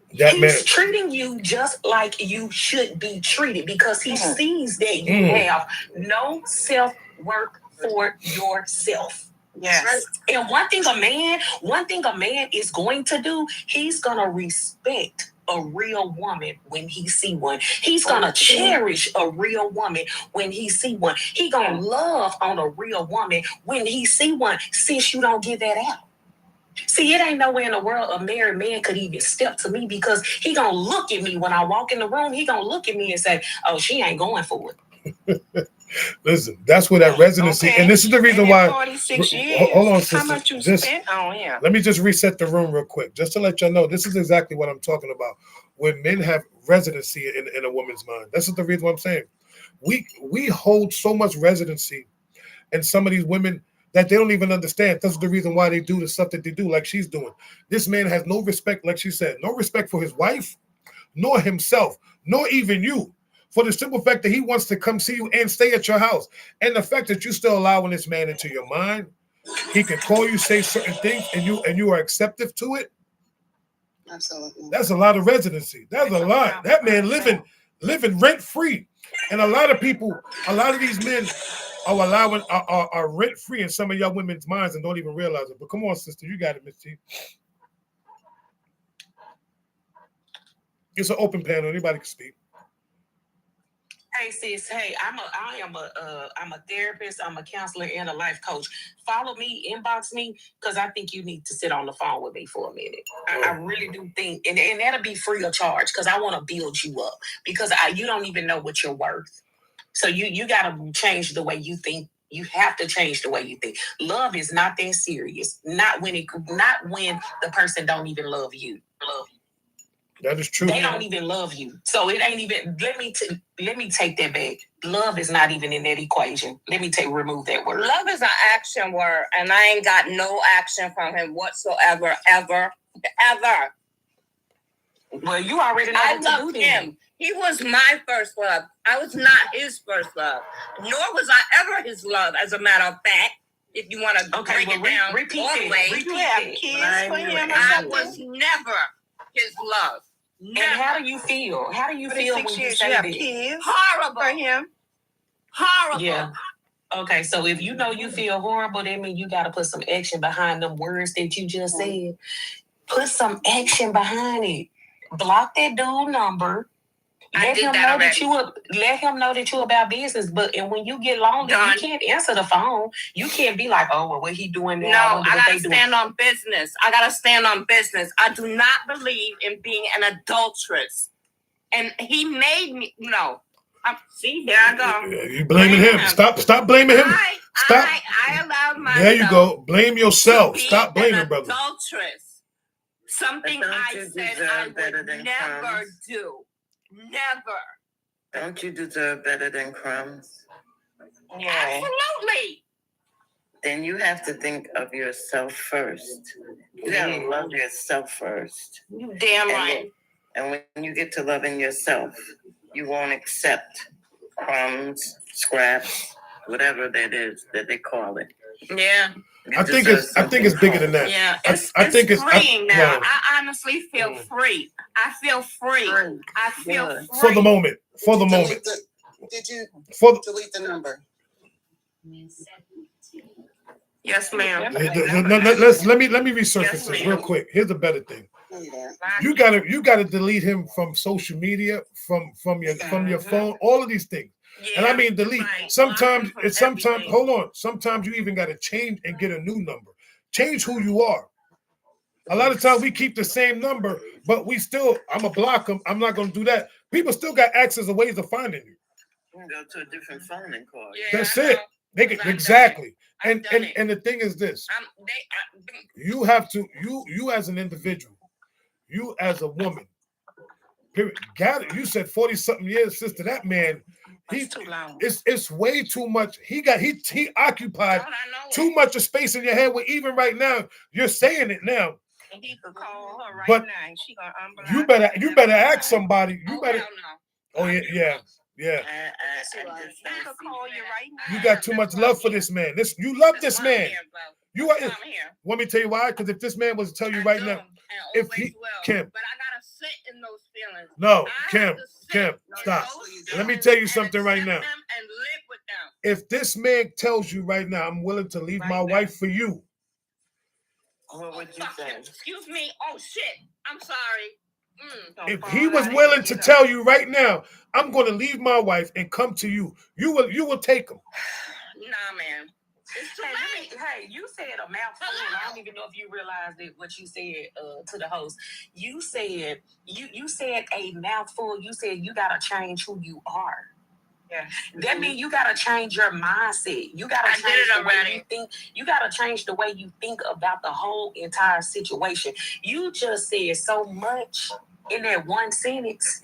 H: He's treating you just like you should be treated, because he sees that you have no self-worth for yourself.
G: Yes.
H: And one thing a man is going to do, he's gonna respect a real woman when he see one. He's gonna cherish a real woman when he see one. He gonna love on a real woman when he see one. Since you don't give that out. See, it ain't nowhere in the world a married man could even step to me, because he gonna look at me when I walk in the room. He gonna look at me and say, "Oh, she ain't going for it."
B: Listen, that's where that residency,
G: Okay.
B: and this is the reason why.
G: 46 years.
B: Hold on,
G: How
B: sister.
G: much you
B: Just-
G: spent on him?
B: Let me just reset the room real quick, just to let y'all know this is exactly what I'm talking about. When men have residency in a woman's mind, this is the reason why I'm saying we hold so much residency in some of these women that they don't even understand. That's the reason why they do the stuff that they do, like she's doing. This man has no respect, like she said, no respect for his wife, nor himself, nor even you. For the simple fact that he wants to come see you and stay at your house, and the fact that you're still allowing this man into your mind. He can call you, say certain things, and you are acceptive to it.
C: Absolutely.
B: That's a lot of residency. That's a lot. That man living rent free, and a lot of these men are rent free in some of y'all women's minds and don't even realize it. But come on, sister, you got it, Miss T. It's an open panel. Anybody can speak.
H: Hey sis, hey, I'm a therapist, I'm a counselor, and a life coach. Follow me, inbox me, because I think you need to sit on the phone with me for a minute. I really do think, and that'll be free of charge, because I want to build you up, because you don't even know what you're worth. So you got to change the way you think. You have to change the way you think. Love is not that serious. Not when the person don't even love you.
B: That is true.
H: They don't even love you. So it ain't even, let me take that back. Love is not even in that equation. Remove that word.
G: Love is an action word, and I ain't got no action from him whatsoever, ever.
H: Well, you already know
G: I
H: what to
G: loved
H: do
G: him.
H: then.
G: He was my first love. I was not his first love, nor was I ever his love, as a matter of fact. If you want to break it down
H: repeat
G: all the
H: it.
G: way.
H: Repeat
G: You have
H: it.
G: kids for him or something? I was never his love. Never.
H: And how do you feel? How do you feel when you say
G: you have
H: that?
G: kids? Horrible for him. Horrible.
H: Yeah. Okay, so if you know you feel horrible, that means you got to put some action behind them words that you just said. Put some action behind it. Block that dude number. Let him know that you about business. But and when you get lonely, you can't answer the phone. You can't be like, "Oh, well, what he doing now?"
G: No, I gotta stand on business. I do not believe in being an adulteress. And he made me see, there I go.
B: You blaming him. Stop blaming him. Stop.
G: I allowed myself.
B: There you go. Blame yourself. Stop blaming, brother.
G: Adulteress. Something I said I would never do. Never.
I: Don't you deserve better than crumbs?
G: Yeah. Absolutely.
I: Then you have to think of yourself first. You gotta love yourself first.
G: You damn right.
I: And when you get to loving yourself, you won't accept crumbs, scraps, whatever that is that they call it.
G: Yeah.
B: I think it's bigger than that.
G: Yeah,
B: I think it's
G: freeing now. I honestly feel free. I feel free. I feel free.
B: For the moment.
C: Did you
B: For
C: delete the number?
G: Yes, ma'am.
B: Let me resurface this real quick. Here's a better thing. You gotta delete him from social media, from your phone, all of these things.
G: Yeah,
B: and I mean delete.
G: right.
B: Sometimes
G: Everything.
B: hold on. Sometimes you even gotta change and get a new number. Change who you are. A lot of times we keep the same number, but we still, I'm gonna block them. I'm not gonna do that. People still got access of ways of finding you.
I: You can go to a different phone and call.
G: Yeah,
B: That's
G: I
B: it.
G: know.
B: They can,
G: I've done
B: exactly.
G: I've done it.
B: And the thing is this: you have to, you as an individual, you as a woman, period, got it. You said 40-something years, sister. That man,
G: That's too long.
B: it's way too much. He occupied
G: Don't I know
B: too
G: it?
B: much of space in your head. Where even right now, you're saying it now.
G: And he could call her right
B: But
G: now, and she gonna unblock.
B: You better ask somebody. You
G: Oh,
B: better.
G: hell no.
B: Oh yeah.
G: He could call you right now.
B: You got too much love for this man. You love this
G: That's why I'm
B: man.
G: here, bro.
B: You
G: That's
B: are.
G: why I'm here.
B: Let me tell you why. Because if this man was to tell you right
G: I
B: now,
G: do, and
B: if
G: always
B: he-
G: will.
B: Kim.
G: But I gotta sit in those feelings.
B: no,
G: I
B: Kim,
G: have to sit
B: Kim,
G: in
B: stop.
G: those
B: Let me
G: feelings
B: tell you
G: and
B: something right
G: accept
B: now.
G: them and live with them.
B: If this man tells you right now, I'm willing to leave my
G: Right now.
B: wife for you.
I: What would you
G: Fuck
I: say?
G: him. Excuse me. Oh shit. I'm sorry.
B: If he was willing to tell you right now, I'm going to leave my wife and come to you, you will take him.
G: Nah, man. It's too late.
H: Hey, you said a mouthful. I don't even know if you realized it, what you said to the host. You said you said a mouthful. You said you gotta change who you are.
G: Yeah.
H: That means you gotta change your mindset. You gotta change the way you think. You gotta change the way you think about the whole entire situation. You just said so much in that one sentence.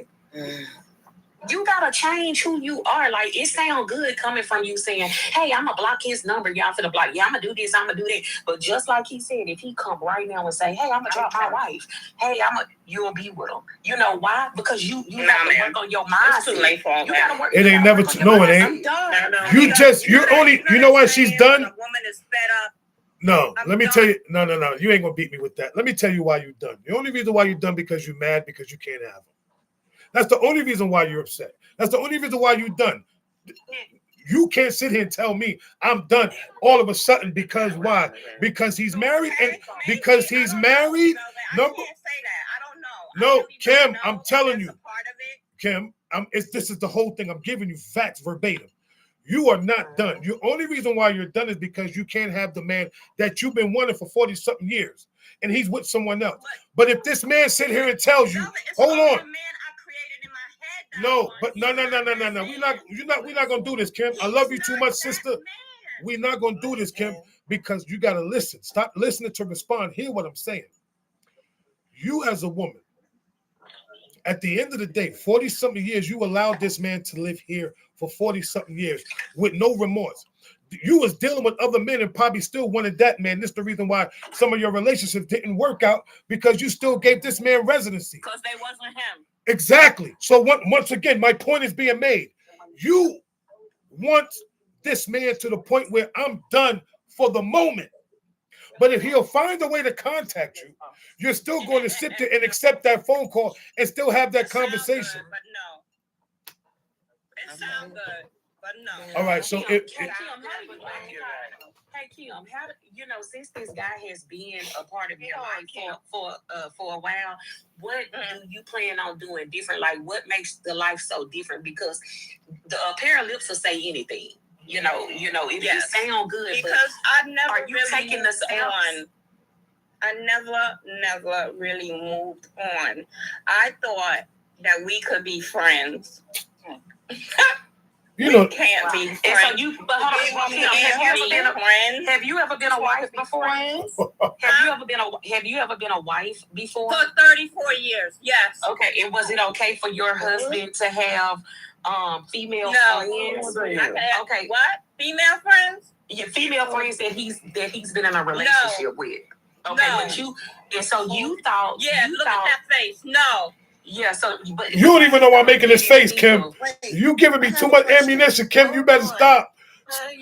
H: You gotta change who you are. Like, it sounds good coming from you saying, "Hey, I'm gonna block his number. Y'all finna block. Yeah, I'm gonna do this. I'm gonna do that." But just like he said, if he come right now and say, "Hey, I'm gonna drop my wife. Hey, you'll be with him." You know why? Because you have to work on your mindset.
G: It's too late for all
H: You
G: that.
H: gotta work.
B: It ain't never no, it ain't.
G: I'm done.
B: You're only. You know why she's done?
G: A woman is fed up.
B: No,
G: I'm
B: let me
G: done.
B: tell you. No. You ain't gonna beat me with that. Let me tell you why you're done. The only reason why you're done because you're mad because you can't have him. That's the only reason why you're upset. That's the only reason why you're done. You can't sit here and tell me I'm done all of a sudden because why? Because he's married and because he's married.
G: I can't say that. I don't know.
B: No, Kim, I'm telling you, Kim, this is the whole thing. I'm giving you facts verbatim. You are not done. The only reason why you're done is because you can't have the man that you've been wanting for 40-something years, and he's with someone else. But if this man sit here and tells you, hold on. No, but no. We're not gonna do this, Kim. I love you too much, sister. We're not gonna do this, Kim, because you gotta listen. Stop listening to respond. Hear what I'm saying. You as a woman, at the end of the day, 40-something years, you allowed this man to live here for 40-something years with no remorse. You was dealing with other men and probably still wanted that man. This is the reason why some of your relationships didn't work out, because you still gave this man residency.
G: Because they wasn't him.
B: Exactly. So once again, my point is being made. You want this man to the point where I'm done for the moment. But if he'll find a way to contact you, you're still going to sit there and accept that phone call and still have that conversation.
G: Good, but no. It sounds good, but no.
B: All right. So
H: Hey, Kim, since this guy has been a part of your life for a while, what do you plan on doing different? Like, what makes the life so different? Because the pair of lips will say anything. It sound good.
G: Because I never
H: are you
G: really
H: taking the steps?
G: I never really moved on. I thought that we could be friends.
B: You know,
G: can't be friends.
H: And so you, but hold on, have you ever been a wife before? Have you ever been a wife before?
G: For 34 years, yes.
H: Okay, and was it okay for your husband to have female friends?
G: Okay, what? Female friends?
H: Your female friends that he's been in a relationship with. Okay, but you thought,
G: look at that face. No.
H: Yeah, but
B: you don't even know why I'm making this face, Kim. You giving me too much ammunition, Kim. You better stop.
C: I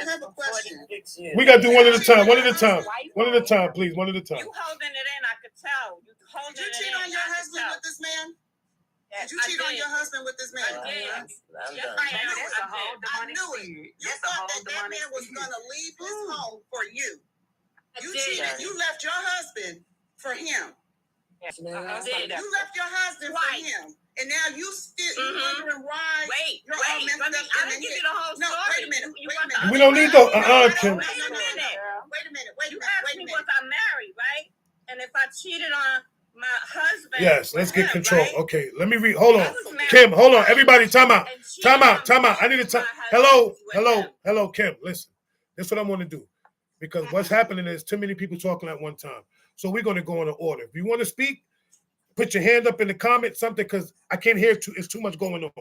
C: have a question.
B: We gotta do one at a time. One at a time. One at a time, please. One at a time.
G: You holding it in, I could tell.
C: Did you cheat on your husband with this man? Did you cheat on your husband with this man?
G: I did.
C: I knew it. You thought that man was gonna leave his home for you. You cheated. You left your husband for him. You left your husband for him, and now you still wondering why.
G: Wait,
C: you're all messed up.
G: I didn't give you the whole story.
C: No, wait a minute.
B: We don't need the Kim.
C: Wait a minute.
G: You asked me was I married, right? And if I cheated on my husband.
B: Yes, let's get control. Right? Okay, let me read. Hold on, Kim. Hold on, everybody. Time out. I need to time. Hello, Kim. Listen, this is what I'm going to do, because what's happening is too many people talking at one time. So we're going to go in an order. If you want to speak, put your hand up in the comments, something, because I can't hear it's too much going on.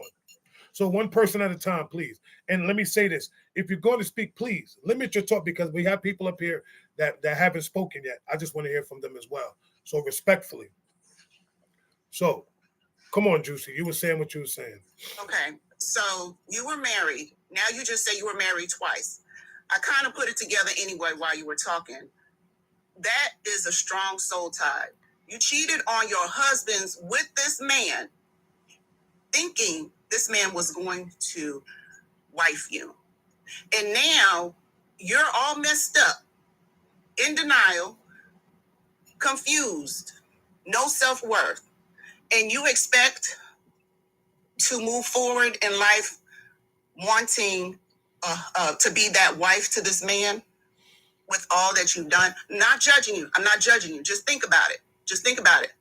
B: So one person at a time, please. And let me say this. If you're going to speak, please limit your talk, because we have people up here that haven't spoken yet. I just want to hear from them as well. So respectfully. So come on, Juicy. You were saying what you were saying.
C: Okay. So you were married. Now you just say you were married twice. I kind of put it together anyway while you were talking. That is a strong soul tie. You cheated on your husbands with this man, thinking this man was going to wife you. And now you're all messed up, in denial, confused, no self-worth, and you expect to move forward in life wanting to be that wife to this man with all that you've done. Not judging you. I'm not judging you. Just think about it. Just think about it.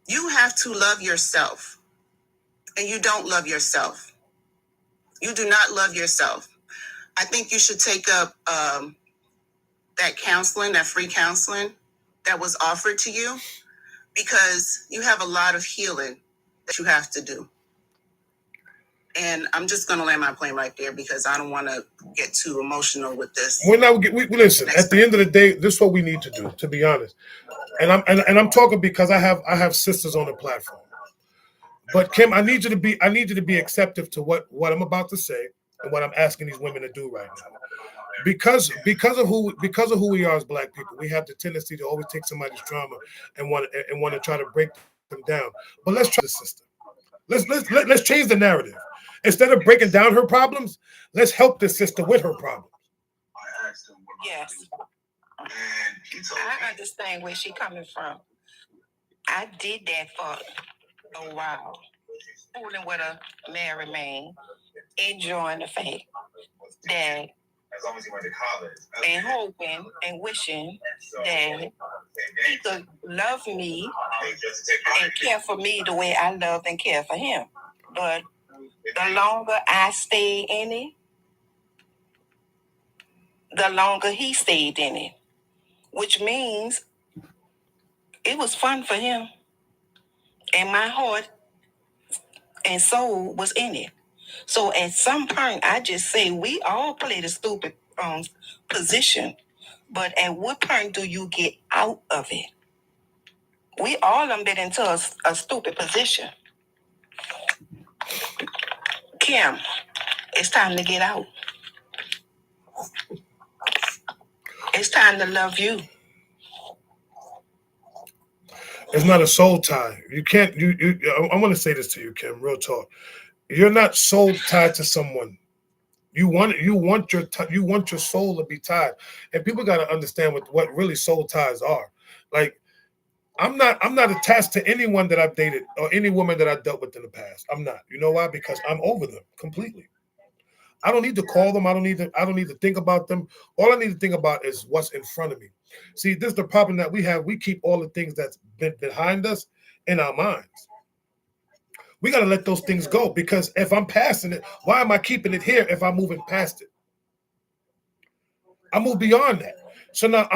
C: You have to love yourself, and you don't love yourself. You do not love yourself. I think you should take up that counseling, that free counseling that was offered to you, because you have a lot of healing that you have to do. And I'm just going to land my plane right there because I don't want to get too emotional with this.
B: We listen. At the end of the day, this is what we need to do. To be honest, and I'm talking because I have sisters on the platform. But Kim, I need you to be acceptive to what I'm about to say and what I'm asking these women to do right now. Because of who we are as Black people, we have the tendency to always take somebody's trauma and want to try to break them down. But let's try the system. Let's change the narrative. Instead of breaking down her problems, let's help the sister with her problems.
G: Yes. I understand where she's coming from. I did that for a while. Fooling with a married man, enjoying the fact that, and hoping and wishing that he could love me and care for me the way I love and care for him. But the longer I stayed in it, the longer he stayed in it, which means it was fun for him. And my heart and soul was in it. So at some point, I just say we all play the stupid position. But at what point do you get out of it? We all done been into a stupid position. Kim, it's time to get out. It's time to love you.
B: It's not a soul tie. You can't. I want to say this to you, Kim. Real talk. You're not soul tied to someone. You want your soul to be tied, and people got to understand what really soul ties are. Like, I'm not attached to anyone that I've dated or any woman that I dealt with in the past. I'm not. You know why? Because I'm over them completely. I don't need to call them. I don't need to think about them. All I need to think about is what's in front of me. See, this is the problem that we have. We keep all the things that's been behind us in our minds. We got to let those things go, because if I'm passing it, why am I keeping it here if I'm moving past it? I move beyond that. So now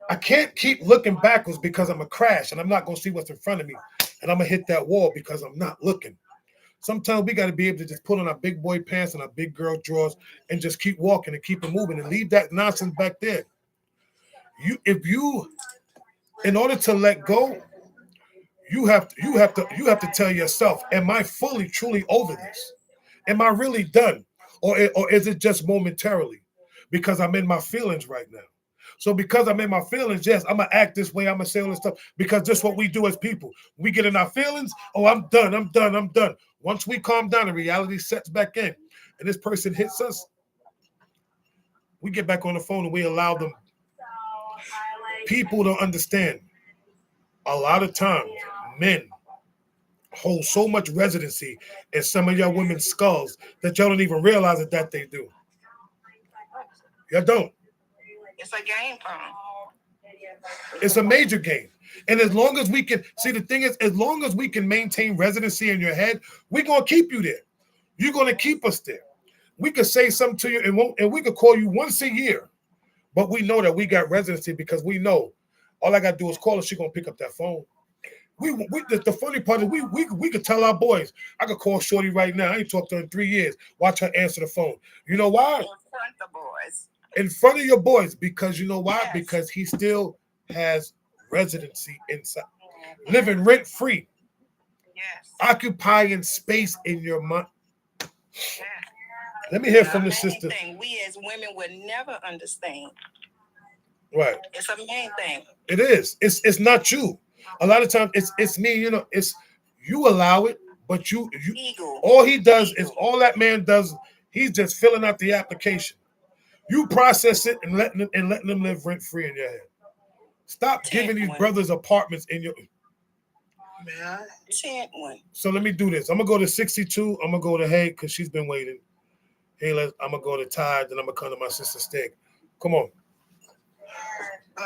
B: I can't keep looking backwards because I'm a crash and I'm not going to see what's in front of me, and I'm going to hit that wall because I'm not looking. Sometimes we got to be able to just put on our big boy pants and our big girl drawers and just keep walking and keep it moving and leave that nonsense back there. In order to let go, you have to tell yourself, am I fully, truly over this? Am I really done? Or is it just momentarily? Because I'm in my feelings right now. So because I'm in my feelings, yes, I'm going to act this way. I'm going to say all this stuff because that's what we do as people. We get in our feelings. Oh, I'm done. Once we calm down and reality sets back in and this person hits us, we get back on the phone and we allow them. People don't understand. A lot of times, men hold so much residency in some of y'all women's skulls that y'all don't even realize that they do. Y'all don't.
G: It's a game for them.
B: It's a major game. And as long as we can, see, the thing is, as long as we can maintain residency in your head, we're going to keep you there. You're going to keep us there. We could say something to you and we could call you once a year, but we know that we got residency because we know all I got to do is call her. She's going to pick up that phone. The funny part is we could tell our boys, I could call Shorty right now. I ain't talked to her in 3 years. Watch her answer the phone. You know why?
G: In front of the boys.
B: In front of your boys, because you know why?
G: Yes.
B: Because he still has residency inside, living rent free,
G: Yes.
B: occupying space in your mind.
G: Yes.
B: Let me hear from the sister.
G: Thing we as women would never understand.
B: Right.
G: It's a main thing.
B: It is. It's not you. A lot of times it's me. You know, it's you allow it, but you
G: Ego.
B: all he does is all that man does. He's just filling out the application. You process it and letting them live rent free in your head. Stop giving these brothers apartments in your.
F: May I?
C: Chant one.
B: So let me do this. I'm gonna go to 62. I'm gonna go to Hay because she's been waiting. Hey, I'm gonna go to Ty, then I'm gonna come to my sister Stick. Come on.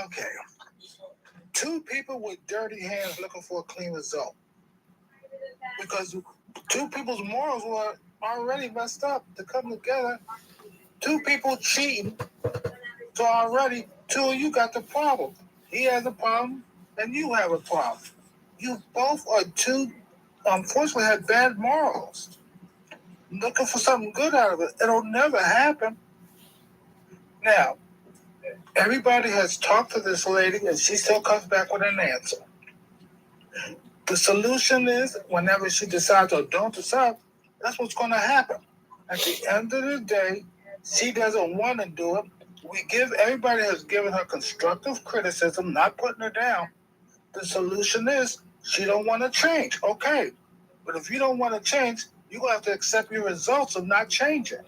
F: Okay. Two people with dirty hands looking for a clean result. Because two people's morals were already messed up to come together. Two people cheating. So already, two of you got the problem. He has a problem, and you have a problem. You both are two, unfortunately, had bad morals. Looking for something good out of it. It'll never happen. Now, everybody has talked to this lady, and she still comes back with an answer. The solution is, whenever she decides or don't decide, that's what's going to happen. At the end of the day, she doesn't want to do it. Everybody has given her constructive criticism, not putting her down. The solution is she don't want to change. Okay. But if you don't want to change, you're going to have to accept your results of not changing.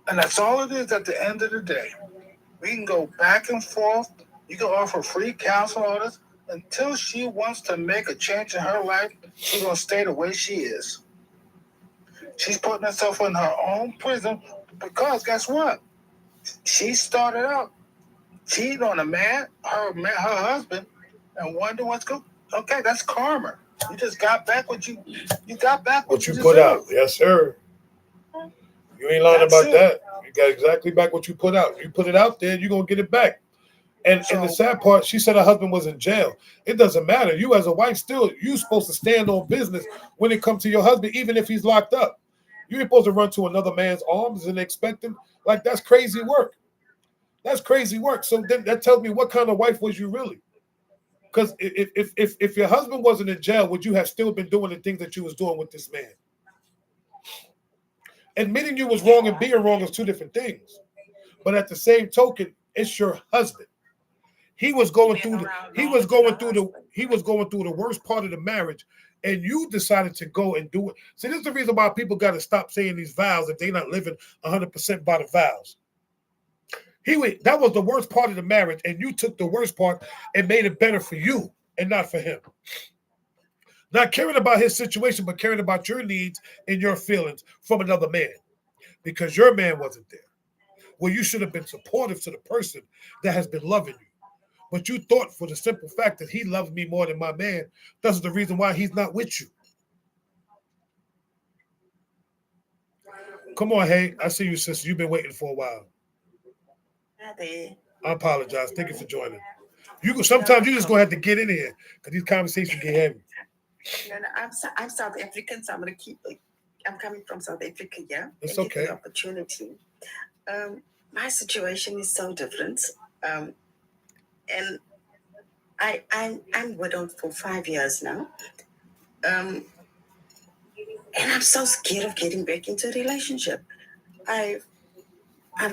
F: And that's all it is at the end of the day. We can go back and forth. You can offer free counsel on this. Until she wants to make a change in her life, she's going to stay the way she is. She's putting herself in her own prison because guess what? She started out cheating on a man, her husband, and wonder what's going. Okay, that's karma. You just got back what you got back
B: what you put out. Yes, sir. You ain't lying about that. You got exactly back what you put out. You put it out there, you're gonna get it back. And the sad part, she said her husband was in jail. It doesn't matter. You as a wife, still, you supposed to stand on business when it comes to your husband, even if he's locked up. You ain't supposed to run to another man's arms and expect him. Like, that's crazy work. That's crazy work. So then that tells me what kind of wife was you really? Because if your husband wasn't in jail, would you have still been doing the things that you was doing with this man? Admitting you was wrong and being wrong is two different things. But at the same token, it's your husband. He was going through the worst part of the marriage, and you decided to go and do it. See, this is the reason why people got to stop saying these vows that they're not living 100% by the vows. That was the worst part of the marriage, and you took the worst part and made it better for you and not for him. Not caring about his situation, but caring about your needs and your feelings from another man because your man wasn't there. Well, you should have been supportive to the person that has been loving you. But you thought for the simple fact that he loves me more than my man, that's the reason why he's not with you. Come on, hey, I see you, sister. You've been waiting for a while. I apologize. Thank you for joining. Sometimes you just gonna have to get in here because these conversations get heavy.
J: No, I'm South African, so I'm gonna keep. I'm coming from South Africa, yeah.
B: It's okay.
J: The opportunity. My situation is so different, and I'm widowed for 5 years now, and I'm so scared of getting back into a relationship. I've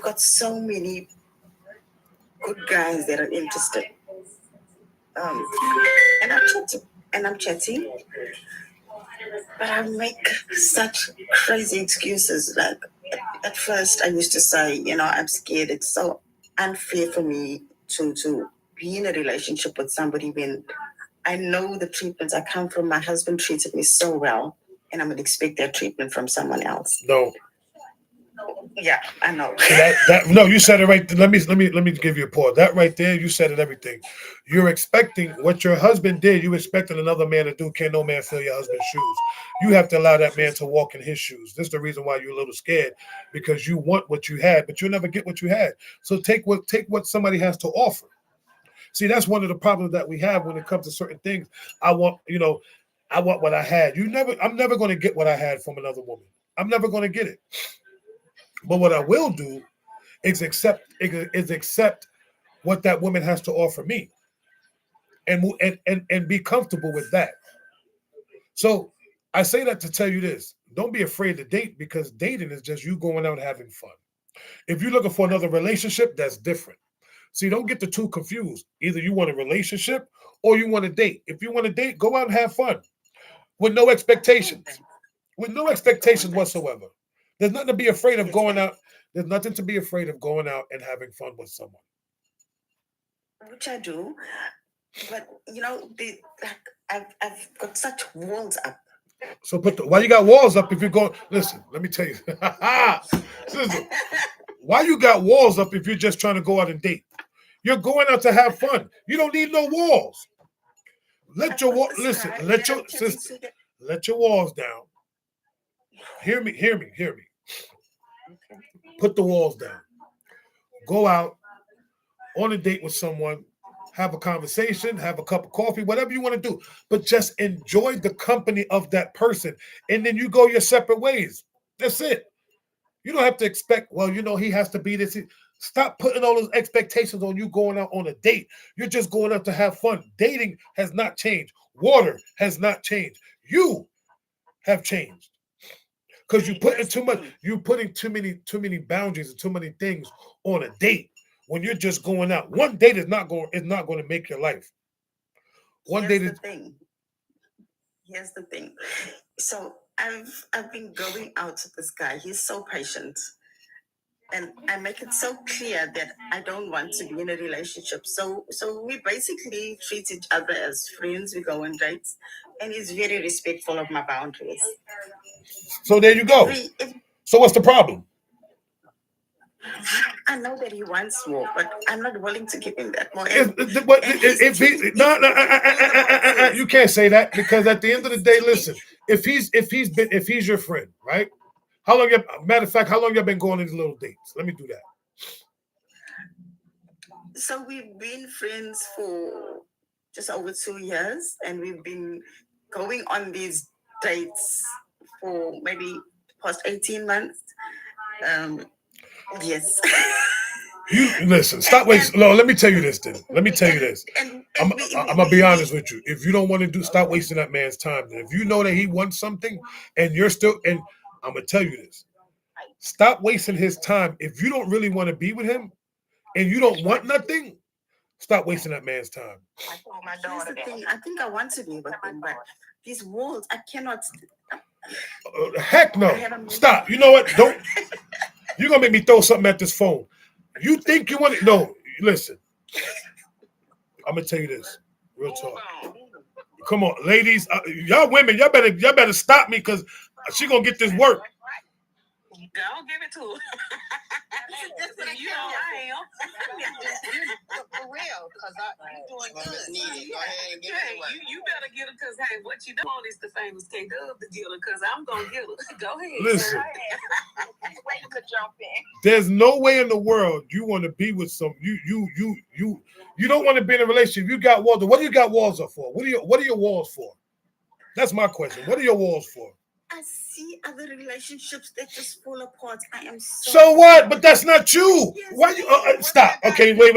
J: got so many good guys that are interested, and I'm chatting, but I make such crazy excuses. Like at first, I used to say, I'm scared. It's so unfair for me to be in a relationship with somebody when I know the treatments I come from. My husband treated me so well, and I'm going to expect that treatment from someone else.
B: No.
J: Yeah, I know.
B: No, you said it right. Let me give you a pause. That right there, you said it everything. You're expecting what your husband did. You expecting another man to do. Can no man fill your husband's shoes? You have to allow that man to walk in his shoes. This is the reason why you're a little scared, because you want what you had, but you'll never get what you had. So take what somebody has to offer. See, that's one of the problems that we have when it comes to certain things. I want what I had. I'm never going to get what I had from another woman. I'm never going to get it. But what I will do is accept what that woman has to offer me, and be comfortable with that. So I say that to tell you this: don't be afraid to date, because dating is just you going out having fun. If you're looking for another relationship, that's different. See, don't get the two confused. Either you want a relationship or you want to date. If you want to date, go out and have fun with no expectations, whatsoever. There's nothing to be afraid of going out. There's nothing to be afraid of going out and having fun with someone.
J: which I do, but I've got such walls up.
B: So why you got walls up if you're going? Listen, let me tell you. Listen, why you got walls up if you're just trying to go out and date? You're going out to have fun. You don't need no walls. Let your listen. Let your sister. Let your walls down. Hear me. Put the walls down. Go out on a date with someone. Have a conversation, have a cup of coffee, whatever you want to do, but just enjoy the company of that person. And then you go your separate ways. That's it. You don't have to expect, well, he has to be this. Stop putting all those expectations on you going out on a date. You're just going out to have fun. Dating has not changed. Water has not changed. You have changed. Because you're putting too many boundaries and too many things on a date. When you're just going out, one date is not going to make your life.
J: Here's the thing. So I've been going out with this guy. He's so patient, and I make it so clear that I don't want to be in a relationship. So we basically treat each other as friends. We go on dates, and he's very respectful of my boundaries.
B: So there you go. So what's the problem?
J: I know that he wants more, but I'm not willing to give him that more.
B: You can't say that, because at the end of the day, listen, if he's your friend, right? How long y'all been going on these little dates? Let me do that.
J: So we've been friends for just over 2 years, and we've been going on these dates for maybe past 18 months. Yes.
B: You listen. Stop wasting. No, let me tell you this. Then let me tell you this. I'm gonna be honest with you. If you don't want to stop wasting that man's time. Then if you know that he wants something, and you're still, and I'm gonna tell you this. Stop wasting his time. If you don't really want to be with him, and you don't want nothing, stop wasting that man's time.
J: Here's the thing. I think I want to be with him, but these walls, I cannot.
B: Heck no. Stop. You know what? Don't. You're going to make me throw something at this phone. You think you want it? No. Listen. I'm going to tell you this. Real talk. Come on, ladies. Y'all women, y'all better stop me, because she going to get this work.
H: Don't give it to her. You know I am. For real, because you're doing good.
C: Go ahead and get it.
H: You better get her, because, hey, what you don't want is the famous K-Dub to get her, because I'm going to get her. Go ahead.
B: Listen.
G: Waiting to jump in.
B: There's no way in the world you want to be with some you don't want to be in a relationship. You got walls. What do you got walls up for? What are your walls for? That's my question. What are your walls for?
J: I see other relationships that just fall apart. I am
B: so what? But that's not you. Yes, why you stop? Okay, wait.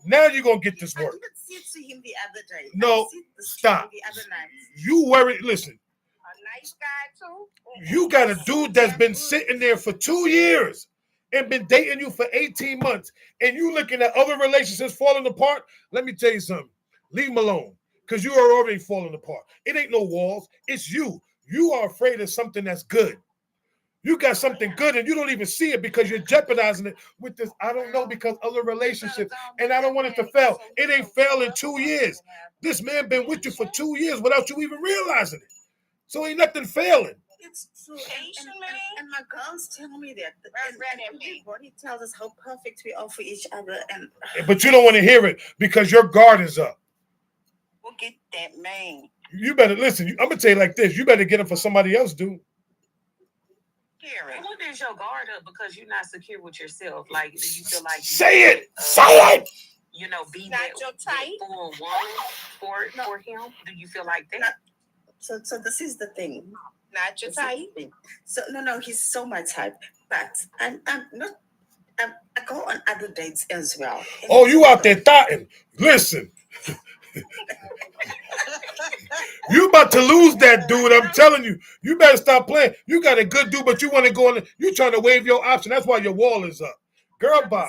B: Now you're gonna get this work.
J: I didn't see it to him the other day.
B: No, stop.
J: The other night.
B: You worry. Listen.
G: A nice guy too.
B: You got a dude that's been sitting there for 2 years and been dating you for 18 months, and you looking at other relationships falling apart. Let me tell you something. Leave him alone. Because you are already falling apart. It ain't no walls. It's you. You are afraid of something that's good. You got something good and you don't even see it because you're jeopardizing it with this. I don't know, because other relationships, and I don't want it to fail. It ain't failed in 2 years. This man been with you for 2 years without you even realizing it. So ain't nothing failing.
J: It's true. And my girls tell me that. Everybody tells us how perfect we are for each other.
B: But you don't want to hear it because your guard is up.
J: We'll get that man.
B: You better listen. I'm gonna tell you like this. You better get him for somebody else, dude.
H: What is your guard up because you're not secure with yourself? Like, do you feel like
B: say it?
H: You know, be that full woman for him? Do you feel like that?
J: So this is the thing.
G: Not your type.
J: So no, he's so my type. But I'm not. I go on other dates as well.
B: Oh, you out there thotting? Listen. You about to lose that dude. I'm telling you. You better stop playing. You got a good dude, but you want to go on. You trying to waive your option. That's why your wall is up. Girl, bye.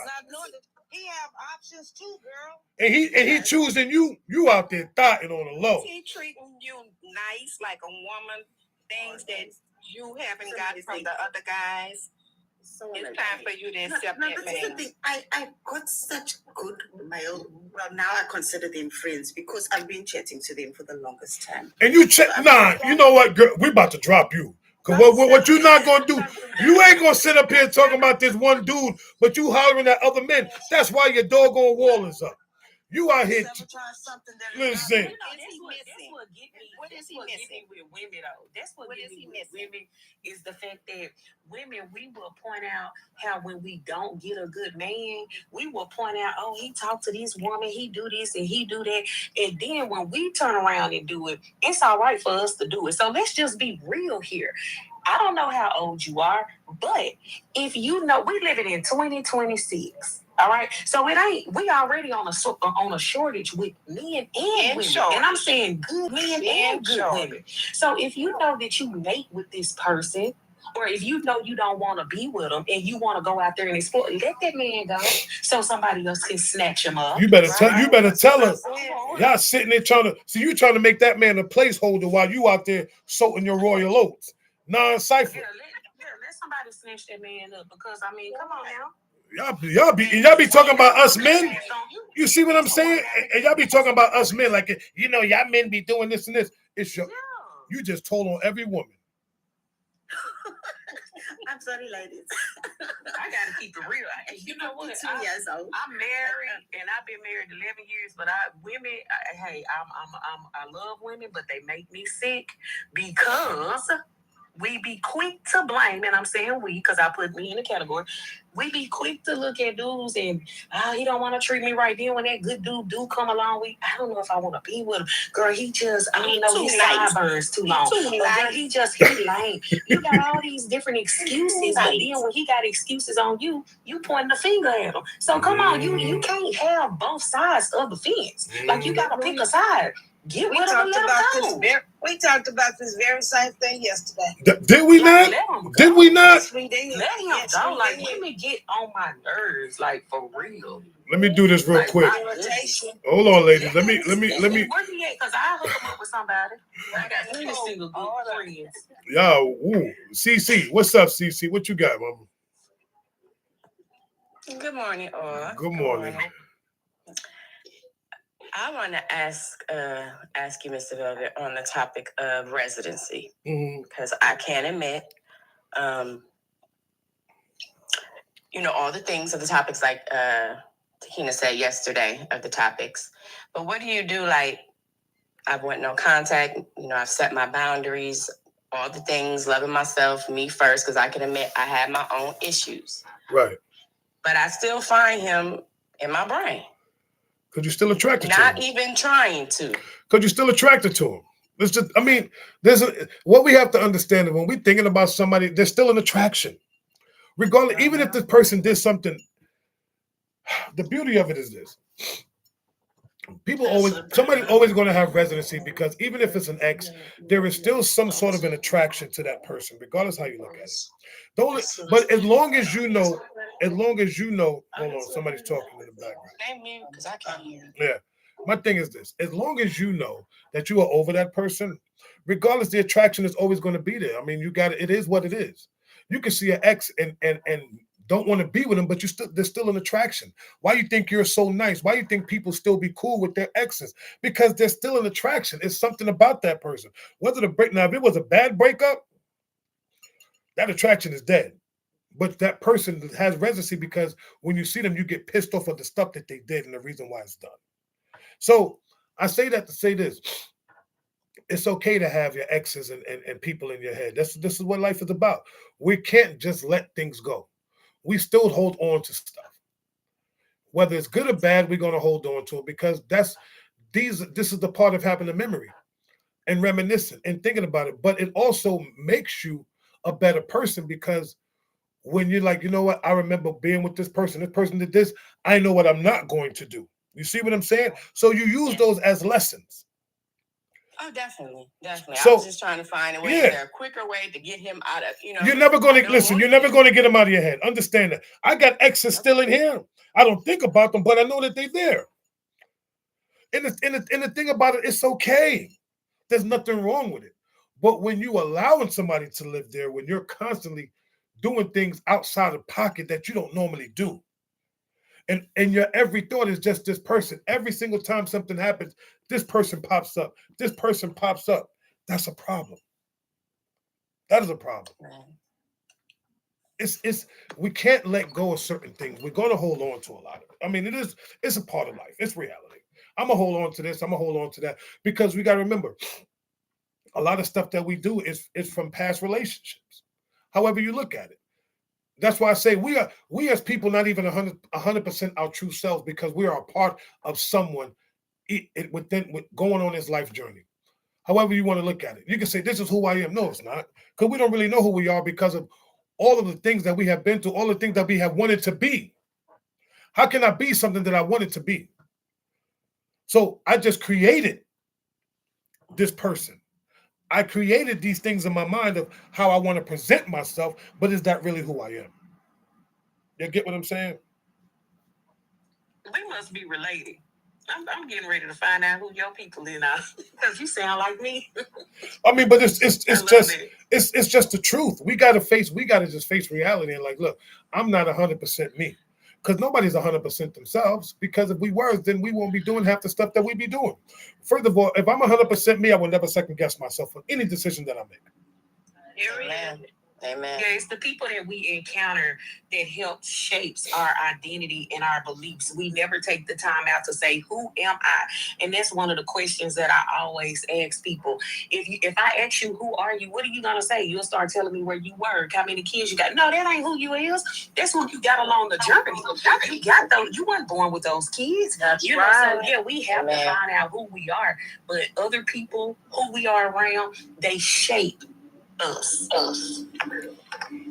G: He have options too, girl.
B: And he choosing you. You out there thotting on the low.
G: He treating you nice like a woman. Things that you haven't got from the other guys.
J: So
C: It's
J: like,
C: time for you to accept
J: no,
C: that
J: this is the
C: man.
J: thing. I got such good male. Well, now I consider them friends because I've been chatting to them for the longest time.
B: And you check, nah, you know what, girl, we about to drop you. Cause what you not gonna do, you ain't gonna sit up here talking about this one dude, but you hollering at other men. That's why your doggone wall is up. You out here, listen.
H: What is he missing with women though? That's what gets me with women is the fact that women, we will point out how when we don't get a good man, we will point out, oh, he talked to this woman, he do this and he do that. And then when we turn around and do it, it's all right for us to do it. So let's just be real here. I don't know how old you are, but if you know, we living in 2026. All right, so it ain't. We already on a shortage with men and women, and I'm saying good men and good women. So if you know that you mate with this person, or if you know you don't want to be with them and you want to go out there and explore, let that man go, so somebody else can snatch him up.
B: You better tell her. Y'all sitting there trying to make that man a placeholder while you out there sorting your royal oats. Non-cipher.
H: Yeah, let somebody snatch that man up because I mean, come on now.
B: Y'all be talking about us men. You see what I'm saying? And y'all be talking about us men like, you know, y'all men be doing this and this. It's your, you just told on every woman.
J: I'm sorry, ladies.
H: I gotta keep it real. You know what? I'm married and I've been married 11 years, but I love women, but they make me sick because we be quick to blame, and I'm saying we because I put me in the category. We be quick to look at dudes and he don't want to treat me right. Then when that good dude do come along, I don't know if I want to be with him. Girl, he just I don't know, his sideburns too long. Girl, he lame. You got all these different excuses, but then when he got excuses on you, you pointing the finger at him. So come on, you can't have both sides of the fence. Like you gotta pick a side. Get rid of him and let him go.
J: We talked about this very same thing yesterday.
B: Did we not? Did we not?
J: Yes, we did.
H: Let him go. Like, women get on my nerves, like for real.
B: Let me do this real quick. Hold on, ladies. Let me.
H: Where he at? Because I hook him up with somebody. I got three single good friends.
B: Yo, CC, what's up, CC? What you got, mama?
K: Good morning, all.
B: Good morning.
K: I want to ask you, Mr. Velvet, on the topic of residency, because I can admit, all the things of the topics like Takina said yesterday of the topics. But what do you do? Like, I want no contact. I've set my boundaries, all the things, loving myself, me first, because I can admit I have my own issues.
B: Right.
K: But I still find him in my brain.
B: Because you're still attracted to him.
K: Not even trying to.
B: Because you're still attracted to him. It's just, what we have to understand is when we're thinking about somebody, there's still an attraction. Regardless, even if this person did something, the beauty of it is this. Somebody's always going to have residency because even if it's an ex, there is still some sort of an attraction to that person, regardless how you look at it. But as long as you know, hold on, somebody's talking in the background.
K: Because I can't hear.
B: Yeah. My thing is this: as long as you know that you are over that person, regardless, the attraction is always going to be there. I mean, it is what it is. You can see an ex and don't want to be with him, but there's still an attraction. Why you think you're so nice? Why you think people still be cool with their exes? Because there's still an attraction. It's something about that person. Now, if it was a bad breakup, that attraction is dead. But that person has residency because when you see them, you get pissed off of the stuff that they did and the reason why it's done. So I say that to say this. It's okay to have your exes and people in your head. This is what life is about. We can't just let things go. We still hold on to stuff. Whether it's good or bad, we're going to hold on to it because this is the part of having a memory and reminiscing and thinking about it. But it also makes you a better person because when you're like, you know what, I remember being with this person did this, I know what I'm not going to do. You see what I'm saying? So you use those as lessons.
K: Oh, definitely.
B: So,
K: I was just trying to find a way. Is there a quicker way to get him out of,
B: You're never going to listen. You're never going to get him out of your head. Understand that. I got exes still in here. I don't think about them, but I know that they're there. And the thing about it, it's okay. There's nothing wrong with it. But when you allowing somebody to live there, when you're constantly doing things outside of pocket that you don't normally do. And your every thought is just this person. Every single time something happens, this person pops up. This person pops up. That's a problem. That is a problem. It's we can't let go of certain things. We're going to hold on to a lot of it. I mean, it's a part of life. It's reality. I'm gonna hold on to this. I'm gonna hold on to that, because we got to remember, a lot of stuff that we do is from past relationships. However you look at it. That's why I say we as people not even 100% our true selves, because we are a part of someone with going on this life journey. However you want to look at it. You can say this is who I am. No, it's not, because we don't really know who we are because of all of the things that we have been through, all the things that we have wanted to be. How can I be something that I wanted to be? So I just created this person. I created these things in my mind of how I want to present myself, but is that really who I am? You get what I'm saying?
H: We must be related. I'm getting ready to find out who your people is now, because you sound like me.
B: I mean, but it's just the truth. We gotta just face reality and like, look, I'm not 100% me, because nobody's 100% themselves. Because if we were, then we won't be doing half the stuff that we be doing. Further of all, if I'm 100% me, I will never second guess myself on any decision that I make.
I: Amen. Amen.
H: Yeah, it's the people that we encounter that help shapes our identity and our beliefs. We never take the time out to say, who am I? And that's one of the questions that I always ask people. If I ask you, who are you? What are you going to say? You'll start telling me where you work, how many kids you got. No, that ain't who you is. That's who you got along the journey. You got those. You weren't born with those kids.
I: That's
H: you
I: right.
H: know, so yeah, we have to find out who we are. But other people, who we are around, they shape us.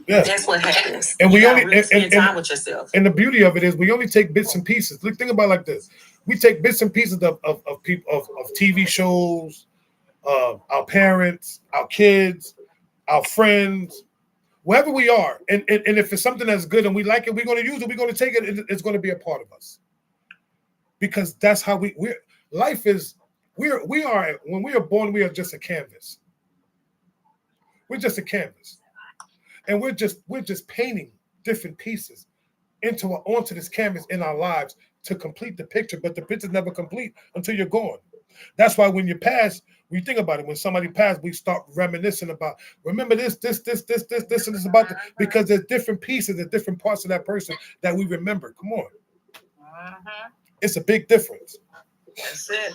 B: Yeah.
H: That's what happens.
B: And we only
H: really spend time with yourself.
B: And the beauty of it is we only take bits and pieces. Look, think about it like this. We take bits and pieces of people of TV shows, our parents, our kids, our friends, wherever we are. And if it's something that's good and we like it, we're going to use it, we're going to take it, it's going to be a part of us. Because that's how we are when we are born, we are just a canvas. We're just a canvas. And we're just painting different pieces onto this canvas in our lives to complete the picture, but the picture's never complete until you're gone. That's why when you pass, when you think about it, when somebody passed, we start reminiscing about, remember this, and this about because there's different pieces, there's different parts of that person that we remember. Come on. It's a big difference.
H: That's it.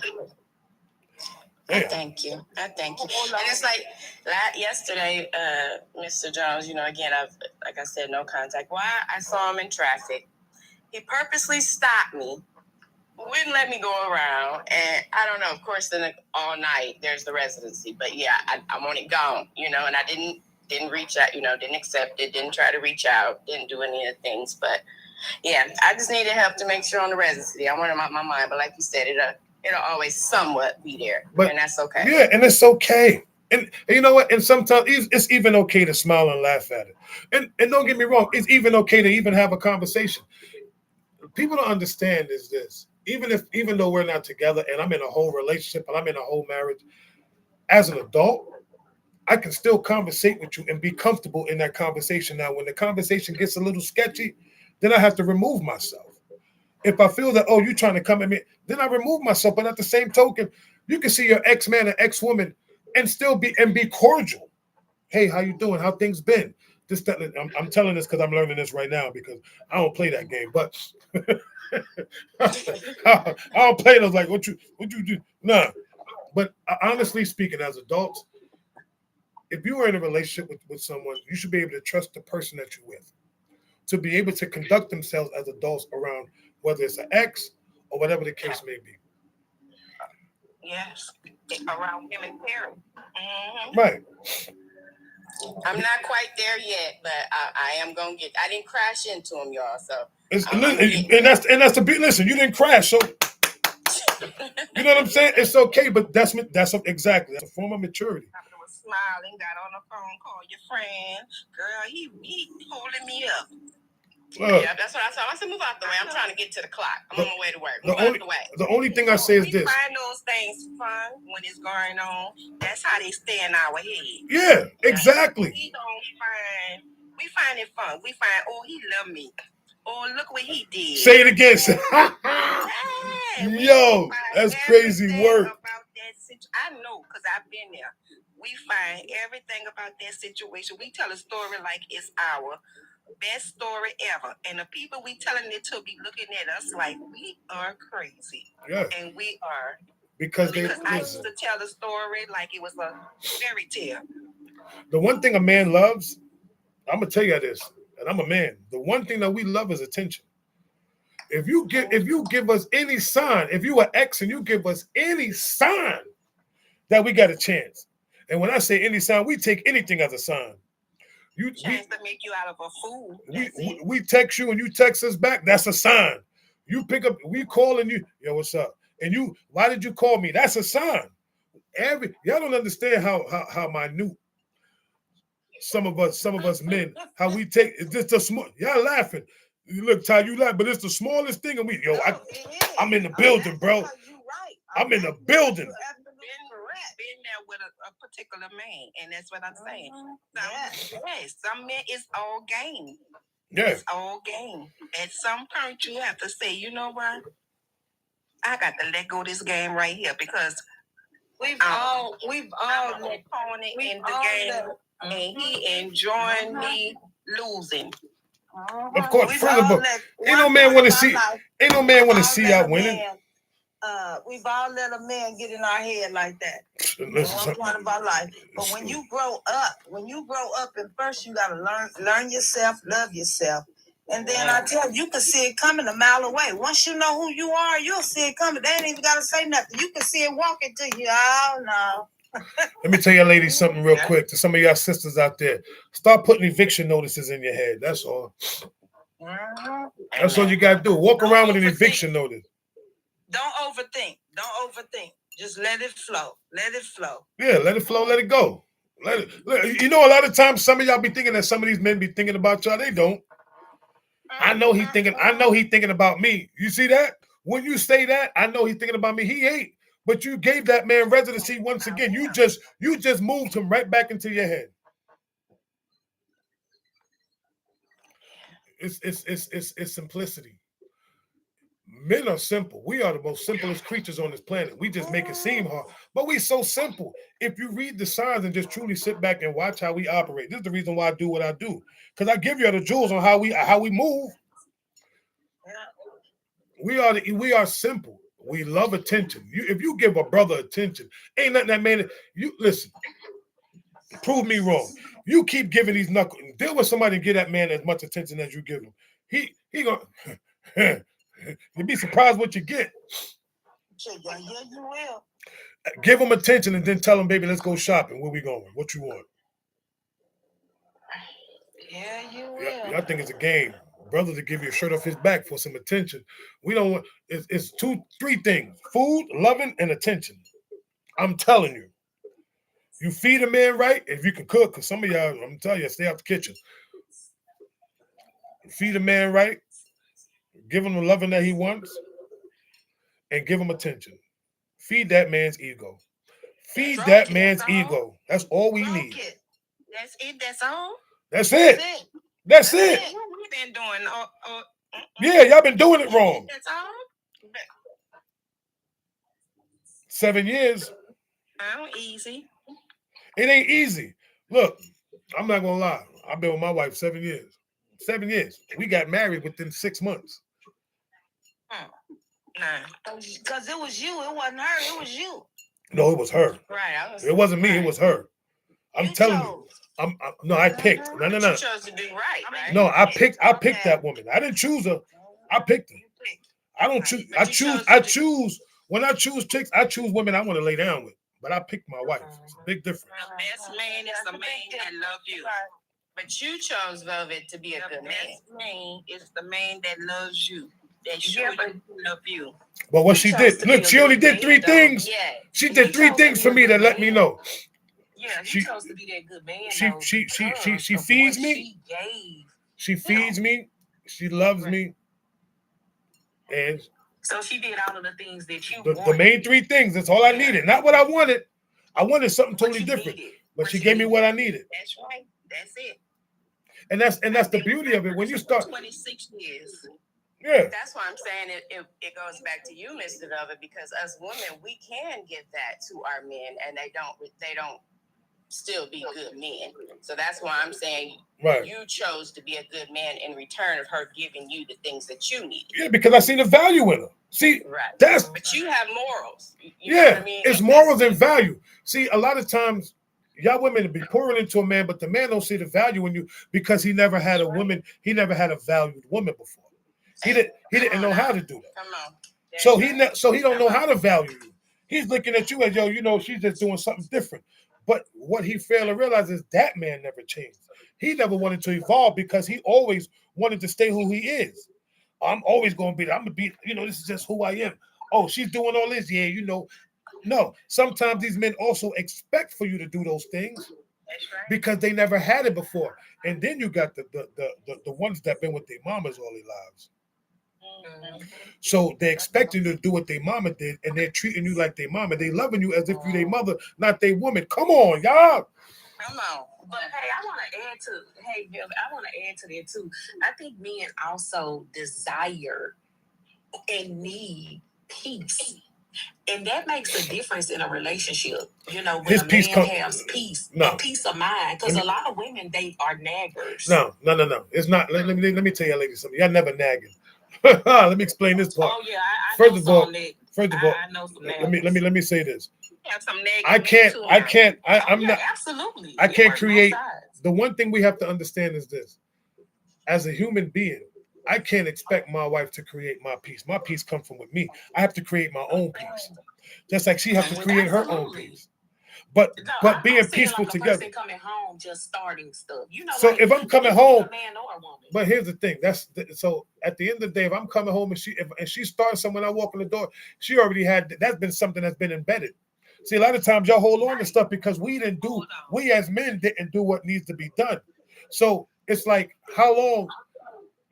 K: I thank you. And it's like yesterday, Mr. Jones, again, like I said, no contact. Why? I saw him in traffic. He purposely stopped me, wouldn't let me go around. And I don't know, of course, then all night there's the residency. But yeah, I want it gone, and I didn't reach out, didn't accept it, didn't try to reach out, didn't do any of the things. But yeah, I just needed help to make sure on the residency. I want him out my mind. But like you said, it'll always somewhat be there, and that's okay.
B: Yeah, and it's okay. And you know what? And sometimes it's even okay to smile and laugh at it. And don't get me wrong, it's even okay to even have a conversation. People don't understand is this. Even though we're not together and I'm in a whole relationship and I'm in a whole marriage, as an adult, I can still conversate with you and be comfortable in that conversation. Now, when the conversation gets a little sketchy, then I have to remove myself. If I feel that, you're trying to come at me, then I remove myself. But at the same token, you can see your ex-man or ex-woman and still be cordial. Hey, how you doing? How things been? I'm telling this because I'm learning this right now because I don't play that game. But I don't play those like what you do. No. But honestly speaking, as adults, if you are in a relationship with someone, you should be able to trust the person that you're with to be able to conduct themselves as adults around whether it's an ex or whatever the case may be.
H: Yes, around him and Perry.
B: Right.
K: I'm not quite there yet, but I am gonna get. I didn't crash into him, y'all. So
B: that's the big. Listen, you didn't crash, so you know what I'm saying. It's okay, but that's exactly that's a form of maturity.
G: I was smiling, got on the phone, called your friend. Girl, he holding me up.
K: Yeah, that's what I saw. I said, move out the way. I'm trying to get to the clock. I'm on my way to work. Move out the way.
B: The only thing I say is this.
G: We find those things fun when it's going on. That's how they stay in our head.
B: Yeah, exactly.
G: We don't find
C: We find it fun. We find, oh, he loved me. Oh, look what he did.
B: Say it again.
C: Yeah,
B: Yo,
C: find
B: that's crazy
C: everything
B: work.
C: About that I know, because I've been there. We find everything about that situation. We tell a story like it's our best story ever. And the people we telling it to be looking at us like we are crazy.
B: Yeah.
C: And we are.
B: Because
C: I used to tell the story like it was a fairy tale.
B: The one thing a man loves, I'm gonna tell you this, and I'm a man. The one thing that we love is attention. If you give us any sign, if you are ex and you give us any sign that we got a chance, and when I say any sign, we take anything as a sign.
C: Chance to make you out of a fool.
B: We text you and you text us back. That's a sign. You pick up, we call and you, yo, what's up? And you, why did you call me? That's a sign. Y'all don't understand how minute some of us men, how we take it's just a small. Y'all laughing. You look, Ty, you laugh, but it's the smallest thing. And I'm in the building, bro. I'm in the building.
C: Been there with a particular man, and that's what I'm saying. Some men, it's all game.
B: Yeah,
C: it's all game. At some point, you have to say, you know what? I got to let go of this game right here, because we've all let opponent in the game, and he enjoying me losing.
B: Of course, first of all, ain't no man want to see y'all winning.
J: We've all let a man get in our head like that. One part of our life. But when you grow up, and first you gotta learn yourself, love yourself. And then I tell you, you can see it coming a mile away. Once you know who you are, you'll see it coming. They ain't even gotta say nothing. You can see it walking to you. Oh no.
B: Let me tell you ladies something real quick to some of y'all sisters out there. Start putting eviction notices in your head. That's all. That's all you gotta do. Walk around with an eviction notice.
J: Don't overthink. Just let it flow.
B: Yeah, let it flow. Let it go. You know, a lot of times some of y'all be thinking that some of these men be thinking about y'all. They don't. I know he thinking about me. You see that? When you say that, I know he's thinking about me. He ain't. But you gave that man residency once again. You just moved him right back into your head. It's simplicity. Men are simple. We are the most simplest creatures on this planet. We just make it seem hard, but we so simple. If you read the signs and just truly sit back and watch how we operate, this is the reason why I do what I do. Because I give you the jewels on how we move. We are simple. We love attention. If you give a brother attention, ain't nothing that man. You listen. Prove me wrong. You keep giving these knuckles. Deal with somebody and give that man as much attention as you give him. He gonna. You'd be surprised what you get.
J: Yeah, you will.
B: Give him attention and then tell him, baby, let's go shopping. Where we going? What you want?
J: Yeah, you will.
B: Y'all think it's a game. Brother to give you a shirt off his back for some attention. We don't want it's 3 things: food, loving, and attention. I'm telling you. You feed a man right, if you can cook, because some of y'all, I'm telling you, stay out the kitchen. Feed a man right. Give him the loving that he wants, and give him attention. Feed that man's ego. Feed that man's ego. That's all we need.
C: That's it. That's all.
B: That's it. That's it.
C: What we been doing?
B: Yeah, y'all been doing it wrong.
C: That's all.
B: 7 years.
C: Easy.
B: It ain't easy. Look, I'm not gonna lie. I've been with my wife 7 years. 7 years. We got married within 6 months.
C: Nah.
J: Because it was you. It wasn't her. It was you.
B: No, it was her.
C: Right.
B: It wasn't me. It was her. I'm telling you. I picked. No.
C: You chose to do right.
B: No, I picked that woman. I didn't choose her. I picked her. I don't choose. I choose. When I choose chicks, I choose women I want to lay down with. But I picked my wife. It's a big difference.
C: The best man is the man that loves you.
K: But you chose Velvet to be a good man.
C: The best man is the man that loves you. That shows you love you.
B: But what she did, look, she only did 3 things.
K: Yeah.
B: She did 3 things for me that let me know.
K: Yeah, she chose to be that good man.
B: She feeds me. She feeds me. She loves me. And
K: so she did all of the things that you
B: the main 3 things. That's all I needed. Not what I wanted. I wanted something totally different. But she gave me what I needed.
C: That's right. That's it.
B: And that's the beauty of it. When you start,
C: 26 years.
B: yeah,
K: That's why I'm saying it goes back to you, Mr. Velvet, because us women, we can give that to our men, and they don't still be good men. So that's why I'm saying
B: right.
K: you chose to be a good man in return of her giving you the things that you need.
B: Yeah, because I see the value in her. See,
K: Right.
B: that's
K: But you have morals. You know
B: yeah,
K: what I mean?
B: it's
K: And
B: morals
K: that's-
B: and value. See, a lot of times y'all women be pouring into a man, but the man don't see the value in you because he never had a woman, he never had a valued woman before. He didn't know how to do that.
K: Come on.
B: So he don't know how to value you. He's looking at you as, yo, you know, she's just doing something different. But what he failed to realize is that man never changed. He never wanted to evolve because he always wanted to stay who he is. I'm always going to be, I'm going to be, you know, this is just who I am. Oh, she's doing all this. Yeah, you know. No, sometimes these men also expect for you to do those things because they never had it before. And then you got the ones that been with their mamas all their lives. So they expect you to do what their mama did, and they're treating you like their mama. They loving you as if you their mother, not their woman. Come on, y'all.
K: Come on.
H: But hey, I want to add to that too. I think men also desire and need peace. And that makes a difference in a relationship. You know, when
B: His
H: a
B: peace
H: man has peace
B: No.
H: and peace of mind. Because a lot of women, they are naggers.
B: No. It's not. Let me tell you, ladies, something. Y'all never nagging. Let me explain this part.
H: Oh yeah, I
B: First
H: know
B: of all,
H: some that-
B: First of all,
H: I know some
B: let me say this.
C: Have some nagging
B: I'm
H: Oh, yeah,
B: not.
H: absolutely.
B: I
H: It
B: can't
H: works both
B: create.
H: sides.
B: The one thing we have to understand is this: as a human being, I can't expect my wife to create my peace. My peace comes from with me. I have to create my own peace, just like she has to create her own
H: Absolutely.
B: peace. But
H: No,
B: but
H: I'm
B: being
H: not saying
B: peaceful
H: like a
B: together.
H: person coming home just starting stuff. You know,
B: So
H: like,
B: if I'm coming
H: it could be
B: home,
H: a man or a woman.
B: but here's the thing. So at the end of the day, if I'm coming home and she starts something, I walk in the door, she already had. That's been something that's been embedded. See, a lot of times y'all hold on to stuff because we as men didn't do what needs to be done. So it's like, how long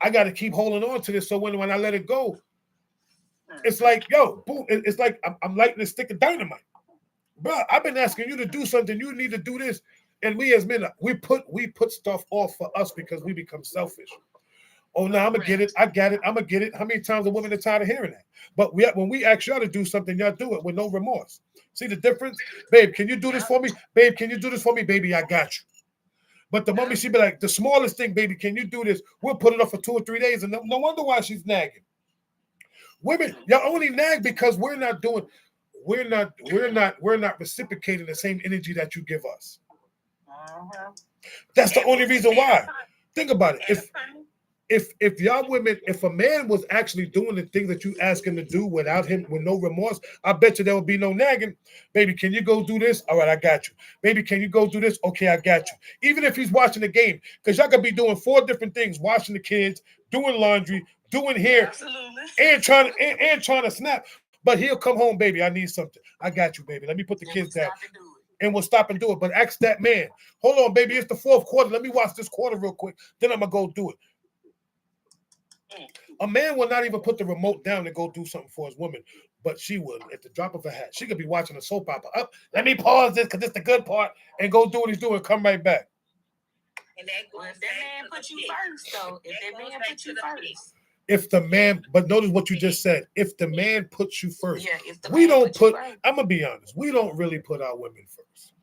B: I got to keep holding on to this? So when I let it go, it's like, yo, boom. It's like I'm lighting a stick of dynamite, bro. I've been asking you to do something. You need to do this, and we as men, we put stuff off for us because we become selfish. Oh no, I'm gonna get it. I got it. I'm gonna get it. How many times a women are tired of hearing that? But when we ask y'all to do something, y'all do it with no remorse. See the difference, babe? Can you do this for me, babe? Can you do this for me, baby? I got you. But the moment she be like, the smallest thing, baby, can you do this? We'll put it up for 2 or 3 days, and no wonder why she's nagging. Women, y'all only nag because we're not reciprocating the same energy that you give us. That's the only reason why. Think about it. If y'all women, if a man was actually doing the things that you ask him to do without him, with no remorse, I bet you there would be no nagging. Baby, can you go do this? All right, I got you. Baby, can you go do this? Okay, I got you. Even if he's watching the game, because y'all could be doing 4 different things: watching the kids, doing laundry, doing hair, and trying to snap. But he'll come home, baby. I need something. I got you, baby. Let me put the kids down. And we'll stop and do it. But ask that man, hold on, baby. It's the 4th quarter. Let me watch this quarter real quick. Then I'm gonna go do it. A man will not even put the remote down and go do something for his woman, but she will at the drop of a hat. She could be watching a soap opera. Let me pause this because it's the good part and go do what he's doing. Come right back.
C: And that goes
H: If that man put you first, though, if that man put you first.
B: If the man, but notice what you just said. If the man puts you first,
H: Yeah, if the
B: we
H: man
B: don't
H: put you
B: put.
H: first.
B: I'm gonna be honest. We don't really put our women first.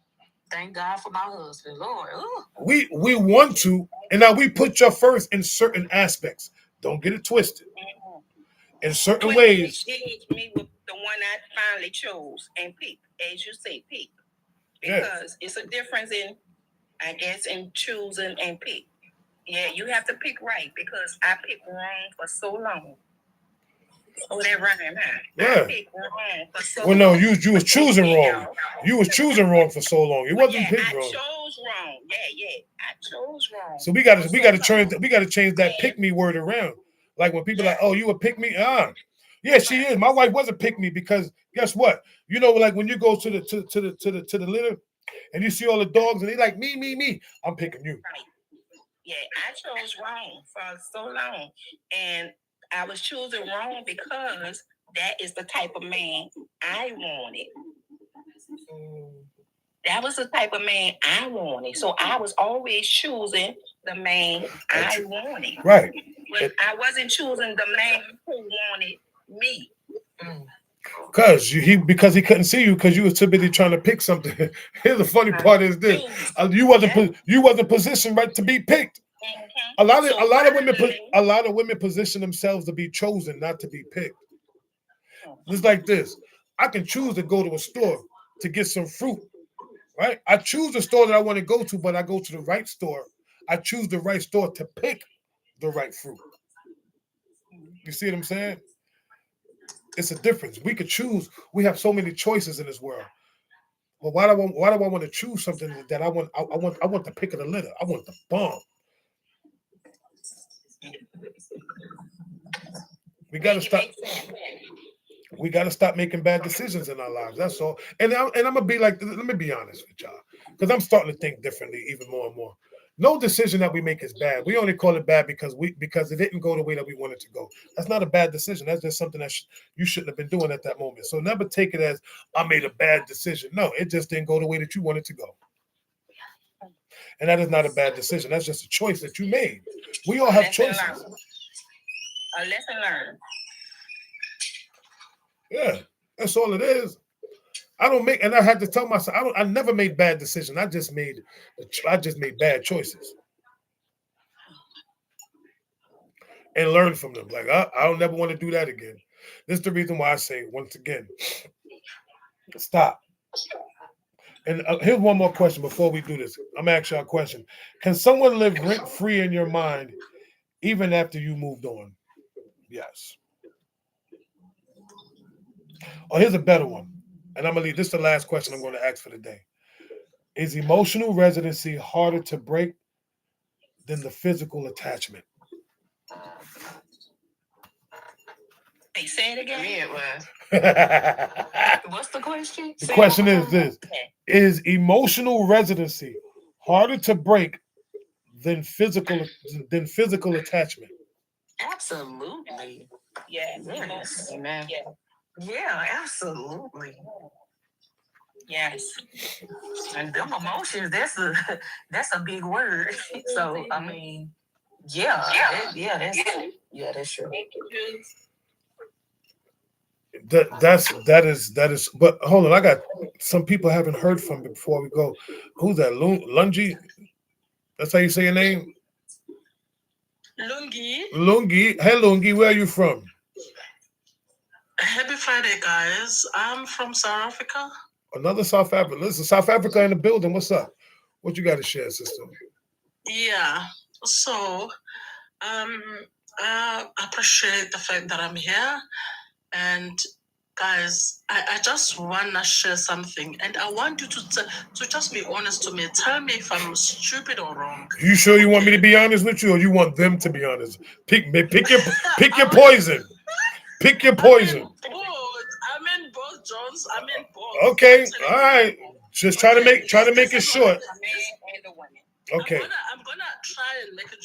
H: Thank God for my husband, Lord. Ooh.
B: We want to, and now we put you first in certain aspects. Don't get it twisted. In certain ways.
C: It hit me with the one I finally chose and picked, as you say, pick.
B: Yeah.
C: Because it's a difference in, I guess, in choosing and pick. Yeah, you have to pick right because I picked wrong for so long. Oh, that rhyme, huh?
B: Yeah.
C: I picked wrong for so
B: Well,
C: long.
B: no, you was choosing wrong. You was choosing wrong for so long. It wasn't picked
C: I
B: wrong.
C: chose wrong. Yeah. I chose wrong.
B: So we got to change that pick me word around. Like when people are like, oh, you a pick me? Yeah, she is. My wife was a pick me because guess what? You know, like when you go to the litter and you see all the dogs and they like me. I'm picking you.
C: Right. Yeah, I chose wrong for so long, and I was choosing wrong because that is the type of man I wanted. That was the type of man I wanted. So I was always choosing
G: the man I wanted.
B: Right.
G: But I wasn't choosing the man who wanted me.
B: Because he couldn't see you because you were too busy trying to pick something. Here's the funny part is this: you wasn't positioned right to be picked. A lot of women position themselves to be chosen, not to be picked. It's like this: I can choose to go to a store to get some fruit, right? I choose the store that I want to go to, but I go to the right store. I choose the right store to pick the right fruit. You see what I'm saying? It's a difference. We could choose. We have so many choices in this world. But why do I want to choose something that I want? I want the pick of the litter. I want the bomb. We gotta stop. We gotta stop making bad decisions in our lives. That's all. And I'm gonna be like, let me be honest with y'all, because I'm starting to think differently even more and more. No decision that we make is bad. We only call it bad because it didn't go the way that we wanted to go. That's not a bad decision. That's just something that you shouldn't have been doing at that moment. So never take it as I made a bad decision. No, it just didn't go the way that you wanted to go. And that is not a bad decision. That's just a choice that you made. We all have choices.
G: A lesson learned.
B: Yeah, that's all it is. And I had to tell myself, I never made bad decisions. I just made bad choices and learn from them. Like I don't never want to do that again. This is the reason why I say once again, stop. And here's one more question before we do this. I'm gonna ask you a question. Can someone live rent free in your mind even after you moved on? Yes. Oh, here's a better one. And I'm gonna leave this the last question I'm going to ask for the day. Is emotional residency harder to break than the physical attachment?
G: Hey, say it again.
K: For me, it was.
G: What's the question?
B: The question is this: is emotional residency harder to break than physical attachment?
G: Absolutely. Yeah.
K: Yes. Amen.
G: Yeah. Yeah, absolutely. Yes. And them emotions, that's a big word. So I mean, that's true.
B: That is. But hold on, I got some people I haven't heard from before we go. Who's that? Lungi? That's how you say your name? Lungi. Hey, Lungi, where are you from?
L: Happy Friday, guys. I'm from South Africa.
B: Another South Africa. Listen, South Africa in the building. What's up? What you got to share, sister?
L: Yeah. So, I appreciate the fact that I'm here. And guys, I just want to share something. And I want you to just be honest to me. Tell me if I'm stupid or wrong.
B: You sure you want me to be honest with you, or you want them to be honest? Pick your poison. Pick your poison.
L: I'm in both, Jones. I'm in both.
B: Okay, all right. Just try to make it short. Okay.
L: I'm gonna try and make it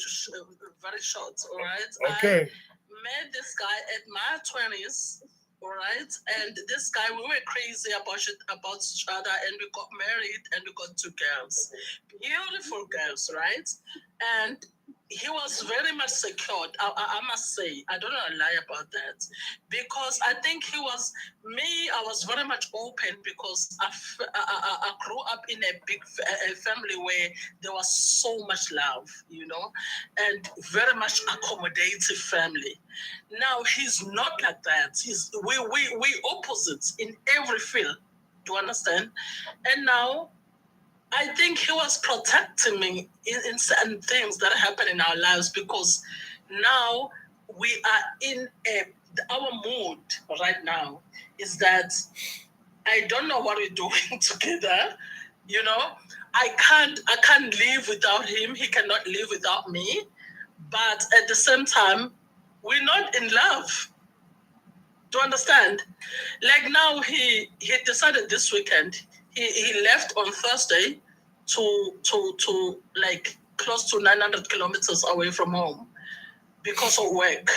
L: very short. All right.
B: Okay.
L: I met this guy at my 20s. All right, and this guy, we were crazy about each other, and we got married, and we got 2 girls, beautiful girls, right? And he was very much secured. I must say, I don't want to lie about that, because I think he was me. I was very much open because I grew up in a big family where there was so much love, and very much accommodative family. Now he's not like that. We opposites in every field. Do you understand? And now I think he was protecting me in certain things that happen in our lives, because now we are in our mood right now is that I don't know what we're doing together. I can't live without him. He cannot live without me. But at the same time, we're not in love. Do you understand? Like now, he decided this weekend. He left on Thursday to like close to 900 kilometers away from home because of work.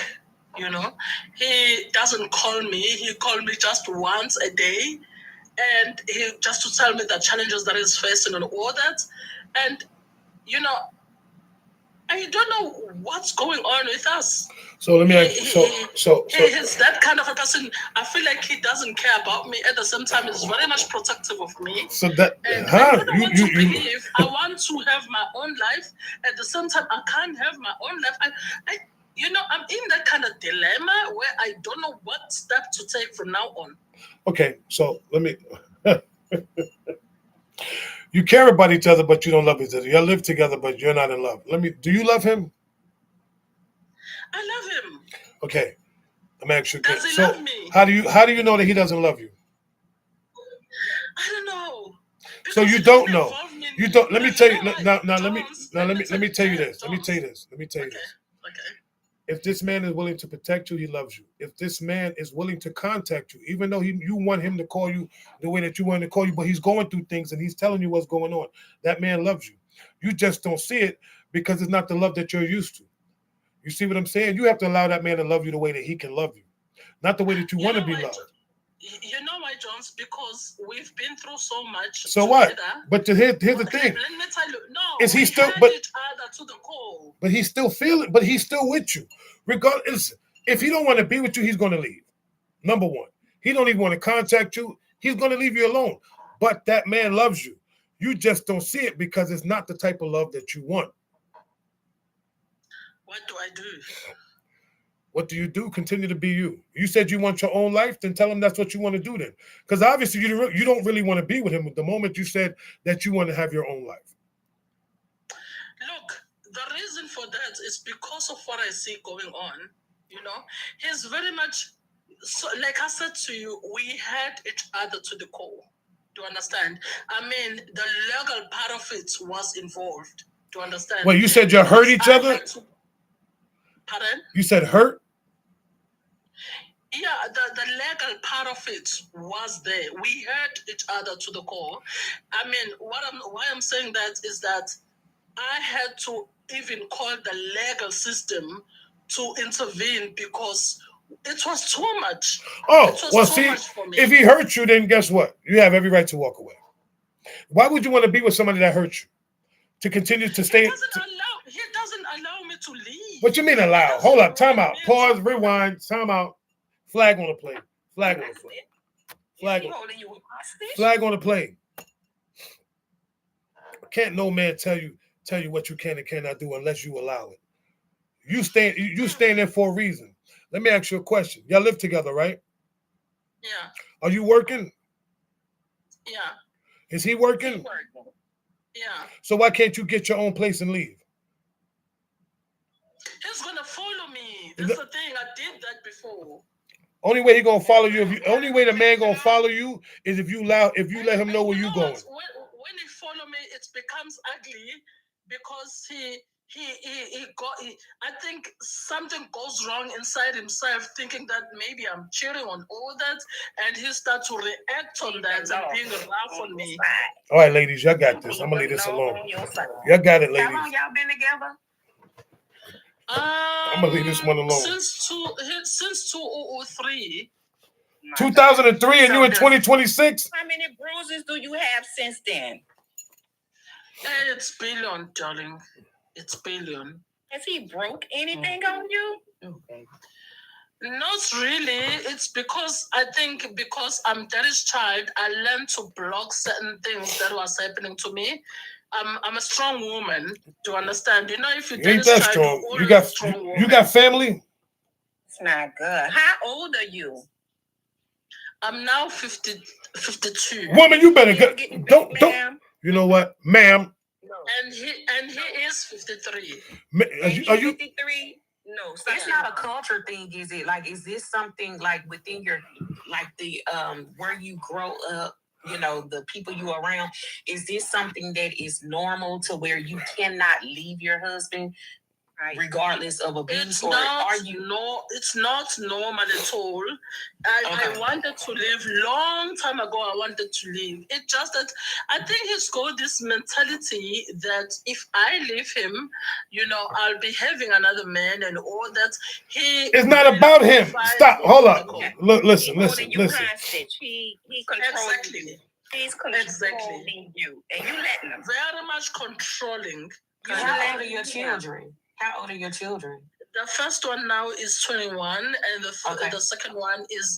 L: He doesn't call me. He called me just once a day, and he just to tell me the challenges that he's facing and all that. And I don't know what's going on with us.
B: So let me ask.
L: He's that kind of a person. I feel like he doesn't care about me. At the same time, he's very much protective of me.
B: So that,
L: And I don't want to believe. I want to have my own life. At the same time, I can't have my own life. I'm in that kind of dilemma where I don't know what step to take from now on.
B: Okay, so let me. You care about each other, but you don't love each other. You live together, but you're not in love. Do you love him?
L: I love him.
B: Okay, let me ask you.
L: Does he love me?
B: How do you know that he doesn't love you?
L: I don't know.
B: So you don't know. You don't. Let me tell you. Let me tell you this.
L: Okay.
B: If this man is willing to protect you, he loves you. If this man is willing to contact you, even though you want him to call you the way that you want him to call you, but he's going through things and he's telling you what's going on, that man loves you. You just don't see it because it's not the love that you're used to. You see what I'm saying? You have to allow that man to love you the way that he can love you, not the way that you want to be loved.
L: You know why, Jones? Because we've been through so much.
B: So
L: together.
B: What? But here's the thing.
L: Let me tell you. No.
B: Is he still?
L: Each other to the core.
B: But he's still feeling. But he's still with you, regardless. If he don't want to be with you, he's going to leave. Number one, he don't even want to contact you. He's going to leave you alone. But that man loves you. You just don't see it because it's not the type of love that you want.
L: What do I do?
B: What do you do? Continue to be you. You said you want your own life, then tell him that's what you want to do then. Because obviously you don't really want to be with him at the moment you said that you want to have your own life.
L: Look, the reason for that is because of what I see going on. He's very much, so, like I said to you, we had each other to the core. Do you understand? I mean, the legal part of it was involved. Do you understand?
B: Well, you said you hurt each other?
L: Pardon?
B: You said hurt?
L: Yeah, the legal part of it was there. We hurt each other to the core. I mean, why I'm saying that is that I had to even call the legal system to intervene because it was too much.
B: Oh, well, see, if he hurt you, then guess what? You have every right to walk away. Why would you want to be with somebody that hurt you? To continue to stay?
L: He doesn't allow me to leave.
B: What you mean allow? Hold up, time out. Pause, rewind, time out. Flag on the play. Flag on the play. Flag on the play. Can't no man tell you what you can and cannot do unless you allow it. You staying there for a reason. Let me ask you a question. Y'all live together, right?
L: Yeah.
B: Are you working?
L: Yeah.
B: Is he working?
L: Yeah.
B: So why can't you get your own place and leave?
L: He's gonna follow me. That's the thing. I did that before.
B: Only way he gonna follow you. Only way the man gonna follow you is if you let him know where you going.
L: When he follow me, it becomes ugly because I think something goes wrong inside himself, thinking that maybe I'm cheating on all that, and he starts to react on that and being rough on me.
B: All right, ladies, y'all got this. I'm gonna leave this alone. Y'all got it, ladies.
H: How long y'all been together?
B: I'm gonna leave this one alone.
L: Since 2003.
B: 2003, and you in 2026.
H: How many bruises do you have since then?
L: It's billion, darling. It's billion.
H: Has he broke anything on you?
L: Okay. Not really. It's because I'm daddy's child, I learned to block certain things that was happening to me. I'm a strong woman. To understand, if you
B: ain't that strong, you got family.
H: It's not good. How old are you?
L: I'm now 52.
B: Woman, you better don't. You know what, ma'am?
L: And he is 53.
B: Are you
H: 53? No, so it's not a culture thing, is it? Like, is this something like within your, like the where you grow up? The people you are around. Is this something that is normal to where you cannot leave your husband, regardless of abuse?
L: It's not normal at all. I wanted to leave long time ago. I wanted to leave. It's just that I think he's got this mentality that if I leave him, I'll be having another man and all that.
B: It's not about him. Stop. Hold up. Look, listen.
H: He controlling. He's controlling you, and you letting him.
L: Very much controlling.
H: How old are your children? How old are your children?
L: The first one now is 21, and the second one is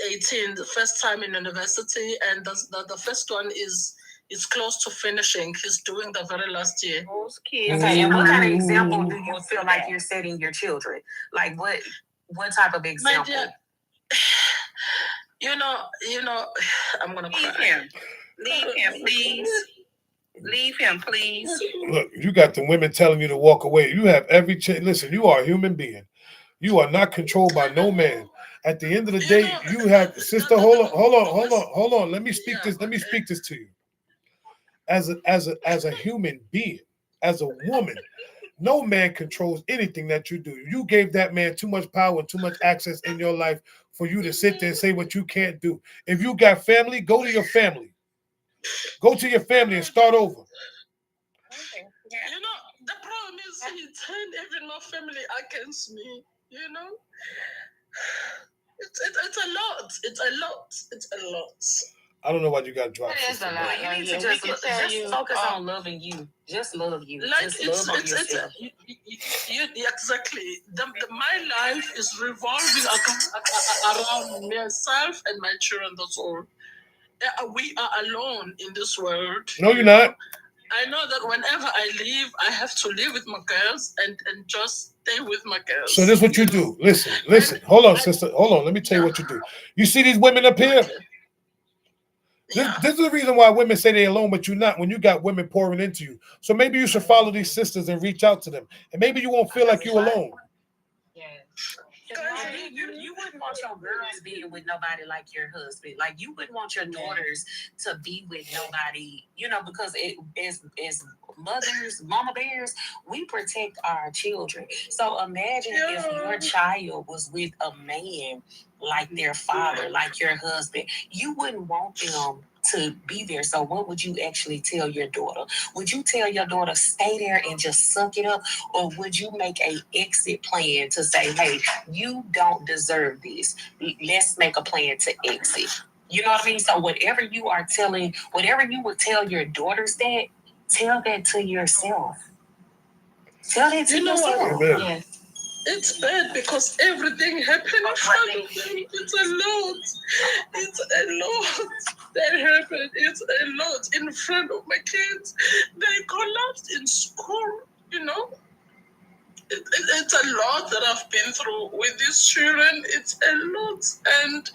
L: 18. The first time in university, and the first one is close to finishing. He's doing the very last year.
H: Those kids. Okay, and what kind of example do you feel like you're setting your children? Like what type of example?
L: My dear, you know, I'm gonna cry.
C: Leave him, please. Leave him, please.
B: Look, you got the women telling you to walk away. You have every chance. Listen, you are a human being. You are not controlled by no man. At the end of the day, you have sister. Hold on. Let me speak this. Let me speak this to you. As a human being, as a woman, no man controls anything that you do. You gave that man too much power and too much access in your life for you to sit there and say what you can't do. If you got family, go to your family. Go to your family and start over.
L: You know, the problem is he turned even more family against me. You know, it's a lot. It's a lot.
B: I don't know why you got dropped.
H: It is a lot. You need to just focus on loving you. Just love you.
L: Like
H: just love yourself.
L: Exactly. My life is revolving around myself and my children. That's all. We are alone in this world.
B: No, you're not.
L: I know that whenever I leave, I have to live with my girls and just stay with my girls.
B: So this is what you do. Listen. Hold on, sister. Hold on. Let me tell you what you do. You see these women up here? This is the reason why women say they're alone, but you're not when you got women pouring into you. So maybe you should follow these sisters and reach out to them. And maybe you won't feel like you're alone.
H: You wouldn't want your girls being with nobody like your husband. Like you wouldn't want your daughters to be with nobody, because as mothers, mama bears, we protect our children. So imagine if your child was with a man like their father, like your husband. You wouldn't want them to be there. So what would you actually tell your daughter? Would you tell your daughter stay there and just suck it up? Or would you make an exit plan to say, hey, you don't deserve this. Let's make a plan to exit. You know what I mean? So whatever you would tell your daughters that, tell that to yourself. Tell that to yourself.
L: Yes. It's bad because everything happened in front of them. It's a lot. That happened. It's a lot in front of my kids. They collapsed in school, It's a lot that I've been through with these children. It's a lot. And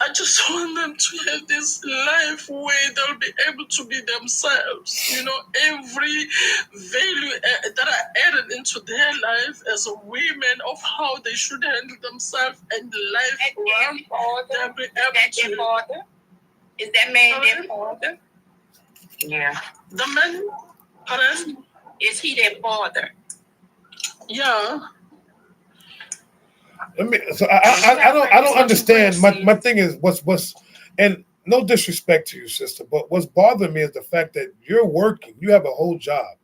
L: I just want them to have this life where they'll be able to be themselves. Every value that I added into their life as a women of how they should handle themselves and life around, they'll be able to.
C: Is that man their father?
H: Yeah.
L: The man, pardon?
C: Is he their father?
L: Yeah.
B: I don't understand. My thing is what's and no disrespect to you, sister, but what's bothering me is the fact that you're working, you have a whole job,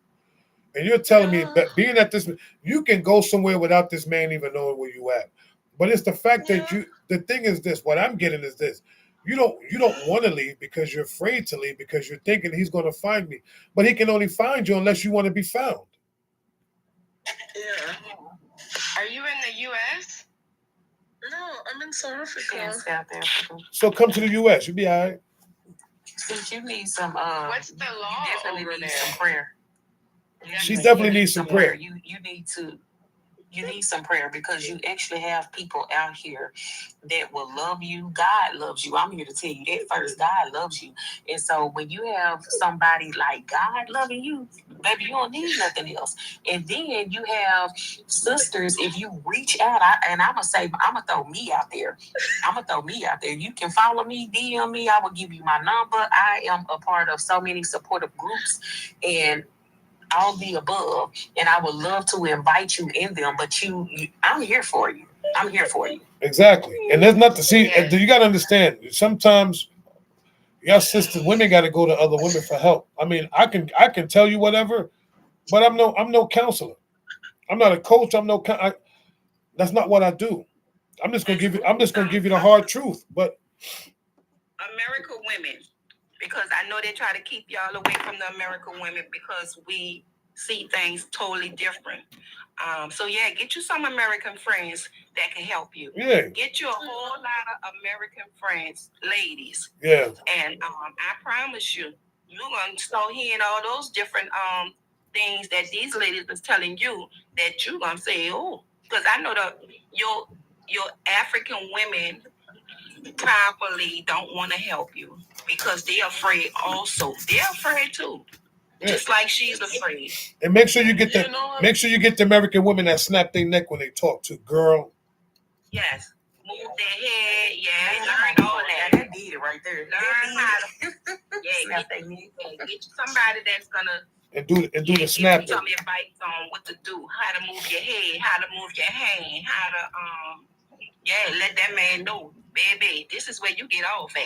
B: and you're telling me that being at this, you can go somewhere without this man even knowing where you at. But it's the fact that the thing is this. What I'm getting is this. You don't want to leave because you're afraid to leave because you're thinking he's going to find me, but he can only find you unless you want to be found.
L: Yeah.
K: Are you in the U.S.?
L: No, I'm in South Africa.
H: South Africa.
B: So come to the U.S. You'll be all right.
H: Since you need some,
K: what's the law
H: definitely
K: over
H: need
K: there?
H: some prayer.
B: She definitely needs some prayer.
H: You need some prayer because you actually have people out here that will love you. God loves you. I'm here to tell you that first. God loves you. And so when you have somebody like God loving you, baby, you don't need nothing else. And then you have sisters, if you reach out, I'm going to throw me out there. You can follow me, DM me. I will give you my number. I am a part of so many supportive groups and all the above, and I would love to invite you in them, but I'm here for you.
B: Exactly. And there's nothing, see, you got to understand, sometimes your sisters, women got to go to other women for help. I mean, I can tell you whatever, but I'm no counselor. I'm not a coach. That's not what I do. I'm just going to give you the hard truth, but
C: American women, because I know they try to keep y'all away from the American women because we see things totally different. So yeah, get you some American friends that can help you.
B: Yeah.
C: Get you a whole lot of American friends, ladies.
B: Yeah.
C: And I promise you, you're gonna start hearing all those different things that these ladies is telling you that you're gonna say, oh, because I know that your African women probably don't want to help you because they're afraid also. They're afraid too.
B: Yeah.
C: Just like she's afraid.
B: And make sure you get the
L: You know,
B: make sure you get the American women that snap their neck when they talk to girl.
C: Yes. Move their head. Yeah, learn all that.
H: That did it right there.
C: Learn how to
H: Snap they neck.
C: get you somebody that's gonna
B: And do the
C: give you
B: snapping.
C: some advice on what to do, how to move your head, how to move your hand, how to let that man know, baby, this is where you get off at.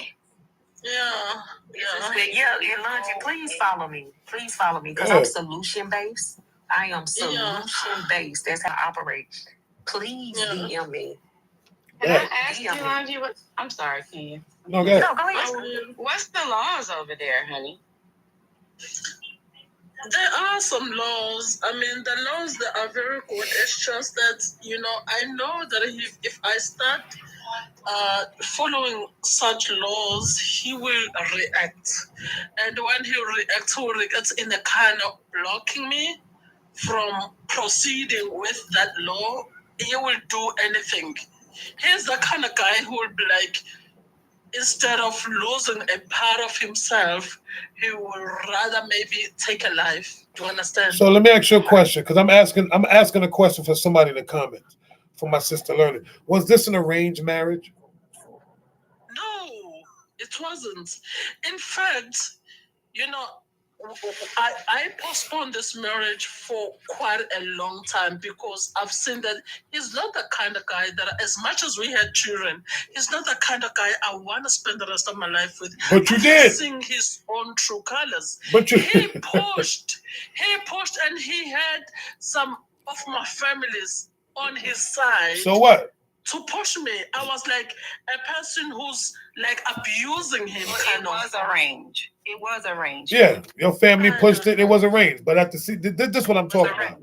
L: yeah,
C: This is
L: yeah.
C: where you
H: Yeah,
C: get
H: Elijah,
C: off
H: please
C: at.
H: follow me. Please follow me because
B: Yeah.
H: I'm solution based. I am solution based. That's how I operate. Please
L: Yeah.
H: DM me.
K: Can
B: Yeah.
K: I ask you, Angie, what? I'm sorry, Ken.
B: No, go ahead.
H: No, go ahead.
K: What's the laws over there, honey?
L: There are some laws. I mean, the laws that are very good. It's just that, I know that if I start following such laws, he will react. And when he reacts in a kind of blocking me from proceeding with that law. He will do anything. He's the kind of guy who will be like, instead of losing a part of himself, he will rather maybe take a life. Do you understand?
B: So let me ask you a question, because I'm asking a question for somebody in the comments, for my sister Learning. Was this an arranged marriage?
L: No, it wasn't. In fact, I postponed this marriage for quite a long time because I've seen that he's not the kind of guy that, as much as we had children, he's not the kind of guy I want to spend the rest of my life with.
B: But you
L: I've
B: did.
L: seen his own true colors.
B: But you
L: He pushed, and he had some of my families on his side.
B: So what?
L: To push me, I was like a person who's like abusing him.
C: It was arranged. It was arranged.
B: Yeah, your family pushed it. It was arranged. But at this is what I'm talking about.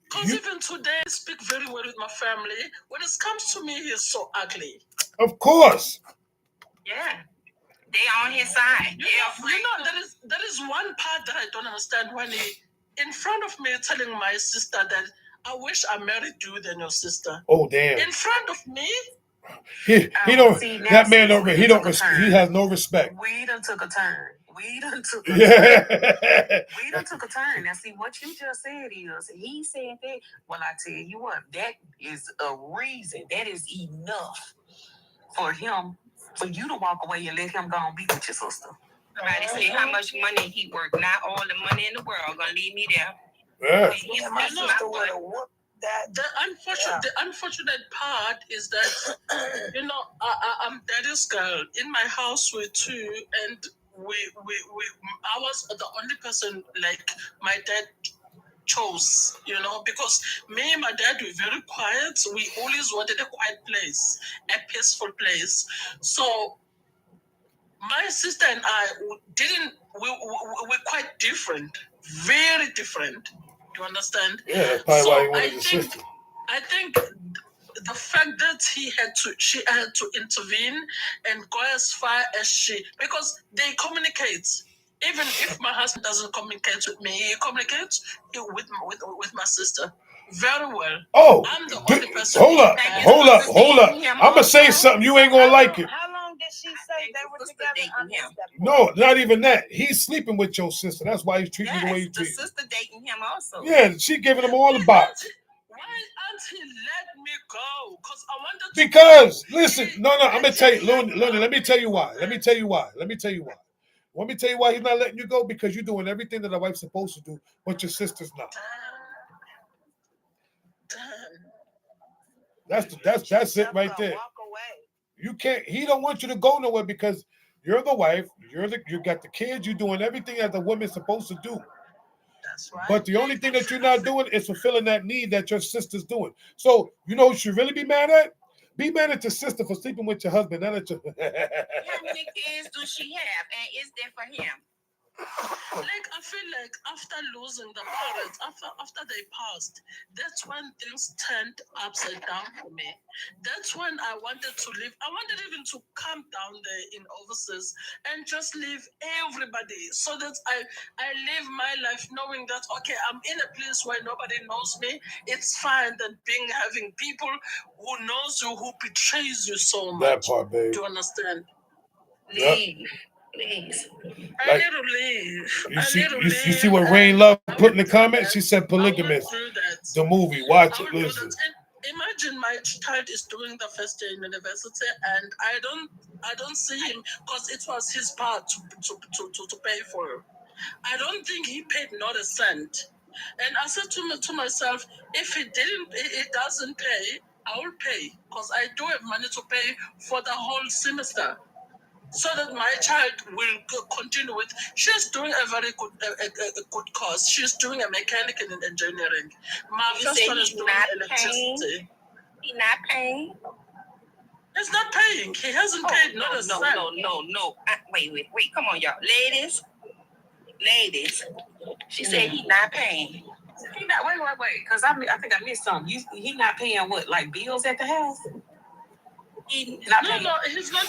L: Because even today, I speak very well with my family. When it comes to me, he's so ugly.
B: Of course.
C: Yeah. They on his side.
L: There is one part that I don't understand when he, in front of me, telling my sister that I wish I married you than your sister.
B: Oh damn.
L: In front of me.
B: He don't. That man don't. He don't. He has no respect.
H: We done took a turn. We done took a turn. Now, see, what you just said is, he said that. Well, I tell you what, that is a reason. That is enough for you to walk away and let him go and be with your sister.
C: Somebody say how much money he worked. Not all the money in the world gonna leave me there.
B: Yeah.
L: My sister would have whooped that. The unfortunate part is that, I'm daddy's girl. In my house with two, and I was the only person like my dad chose, because me and my dad were very quiet. We always wanted a quiet place, a peaceful place. So my sister and I we're quite different, very different. Do you understand?
B: Yeah, that's probably
L: So
B: why he wanted his sister.
L: I think the fact that she had to intervene and go as far as because they communicate. Even if my husband doesn't communicate with me, he communicates with my sister very well.
B: Oh,
L: I'm the only person.
B: hold up. I'm gonna say something. You ain't gonna like it.
G: How long did she say they were together?
B: No, not even that. He's sleeping with your sister. That's why he's treating you the way he
C: The
B: treats.
C: sister dating him also.
B: Yeah, she giving him all the box.
L: Why auntie let me go? Because I wanted to.
B: Because listen, no, I'm gonna tell you, Luna, let me tell you why. Let me tell you why he's not letting you go, because you're doing everything that a wife's supposed to do, but your sister's not. That's it right there. You can't. He don't want you to go nowhere because you're the wife. You got the kids. You're doing everything that the woman's supposed to do.
L: That's right.
B: But the only thing that you're not doing is fulfilling that need that your sister's doing. So you know what you should really be mad at? Be mad at your sister for sleeping with your husband. Not at your.
C: How many kids do she have? And is there for him?
L: Like I feel like after losing the parents, after they passed, that's when things turned upside down for me. That's when I wanted to leave. I wanted even to come down there in overseas and just leave everybody, so that I live my life knowing that okay, I'm in a place where nobody knows me. It's fine than having people who knows you, who betrays you so much.
B: That part, babe.
L: Do you understand?
B: Yep.
H: Leave, please.
L: I need to leave.
B: You see what Rain Love put in the comments? She said polygamous. The movie. Watch it. Listen.
L: Imagine my child is doing the first year in university, and I don't see him because it was his part to pay for. I don't think he paid not a cent. And I said to myself, if it doesn't pay, I will pay because I do have money to pay for the whole semester, so that my child will continue with. She's doing a very good course. She's doing a mechanical in engineering. My first one is doing electricity.
H: He's not paying.
L: He's not paying. He hasn't paid not a cent.
H: No. Wait. Come on, y'all. Ladies. She said he's not paying. He not. Wait. Because I think I missed something. He not paying what? Like bills at the house?
L: He's not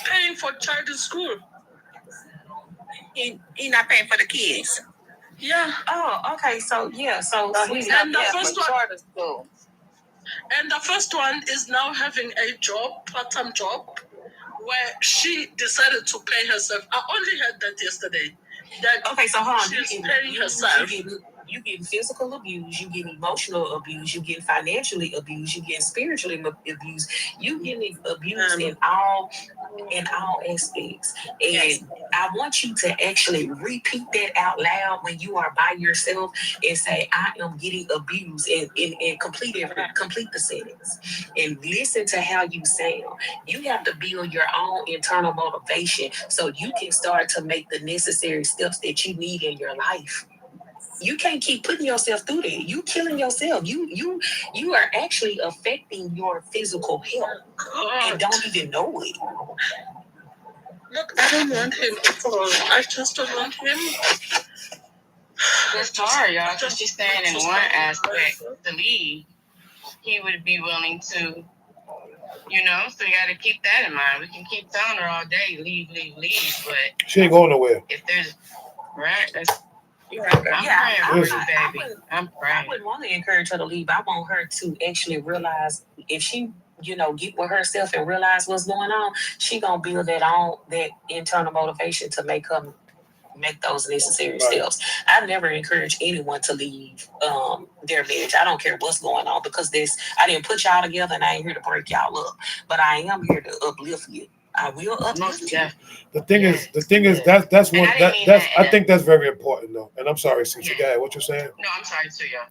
L: paying for child in school.
H: He not paying for the kids.
L: Yeah.
H: Oh, okay. So yeah. So he's
L: and
H: not
L: the
H: paying
L: first
H: for
L: one.
H: charter school.
L: And the first one is now having a job, part-time job, where she decided to pay herself. I only heard that yesterday.
H: Okay, so hold on.
L: She's paying herself.
H: You get physical abuse, you get emotional abuse, you get financially abused, you get spiritually abused. You getting abused in all aspects. And yes. I want you to actually repeat that out loud when you are by yourself and say, I am getting abused, and complete the sentence. And listen to how you sound. You have to build your own internal motivation so you can start to make the necessary steps that you need in your life. You can't keep putting yourself through that. You killing yourself. You are actually affecting your physical health and don't even know it.
L: Look, I don't want him at all. I just don't want him.
K: That's hard, y'all. Because she's saying in one aspect to leave, he would be willing to, so you got to keep that in mind. We can keep telling her all day, leave, but
B: she ain't going nowhere.
K: If there's, right, that's.
H: I'm praying
K: for you, baby. I'm praying.
H: I wouldn't want to encourage her to leave. I want her to actually realize if she, get with herself and realize what's going on, she gonna build that internal motivation to make those necessary steps. I never encourage anyone to leave their marriage. I don't care what's going on because I didn't put y'all together and I ain't here to break y'all up. But I am here to uplift you. I will uplift you.
B: The thing is that's one I think that's very important though. And I'm sorry, Cece, go ahead. What you saying?
K: No, I'm sorry too, y'all.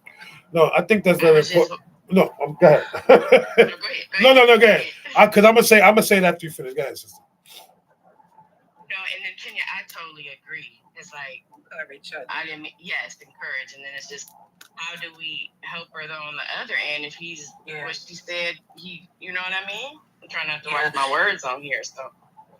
B: No, I think that's very important. No, go ahead. Go ahead. No, go ahead. Because I'm gonna say that after you finish. Go ahead, sister.
K: No, and then Kenya, I totally agree. It's like encourage. Encourage, and then it's just how do we help her though on the other end if he's what she said you know what I mean? I'm trying not to watch my words on here, so.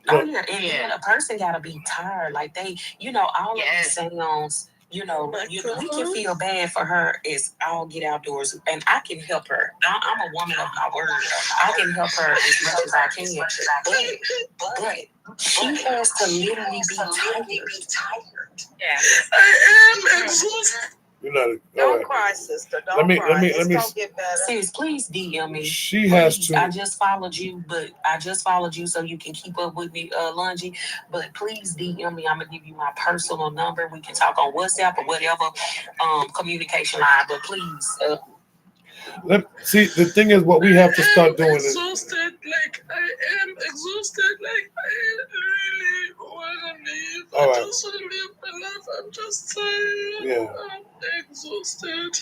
H: Oh yeah, and a person gotta be tired. Like they, all of these sounds. We can feel bad for her as all get outdoors, and I can help her. I'm a woman of my word. I can help her as much as I can, but she has to literally be tired.
L: Yeah, I am exhausted.
H: Don't cry, sister. Don't cry. It's gonna get better. Sis, please DM me.
B: She has to.
H: I just followed you so you can keep up with me, Lungi. But please DM me. I'm gonna give you my personal number. We can talk on WhatsApp or whatever communication line. But please.
B: See, the thing is, what we have to start doing is.
L: I am exhausted. Like I really want to leave. I just want to live my life. I'm just tired.
B: Yeah.
L: I'm exhausted.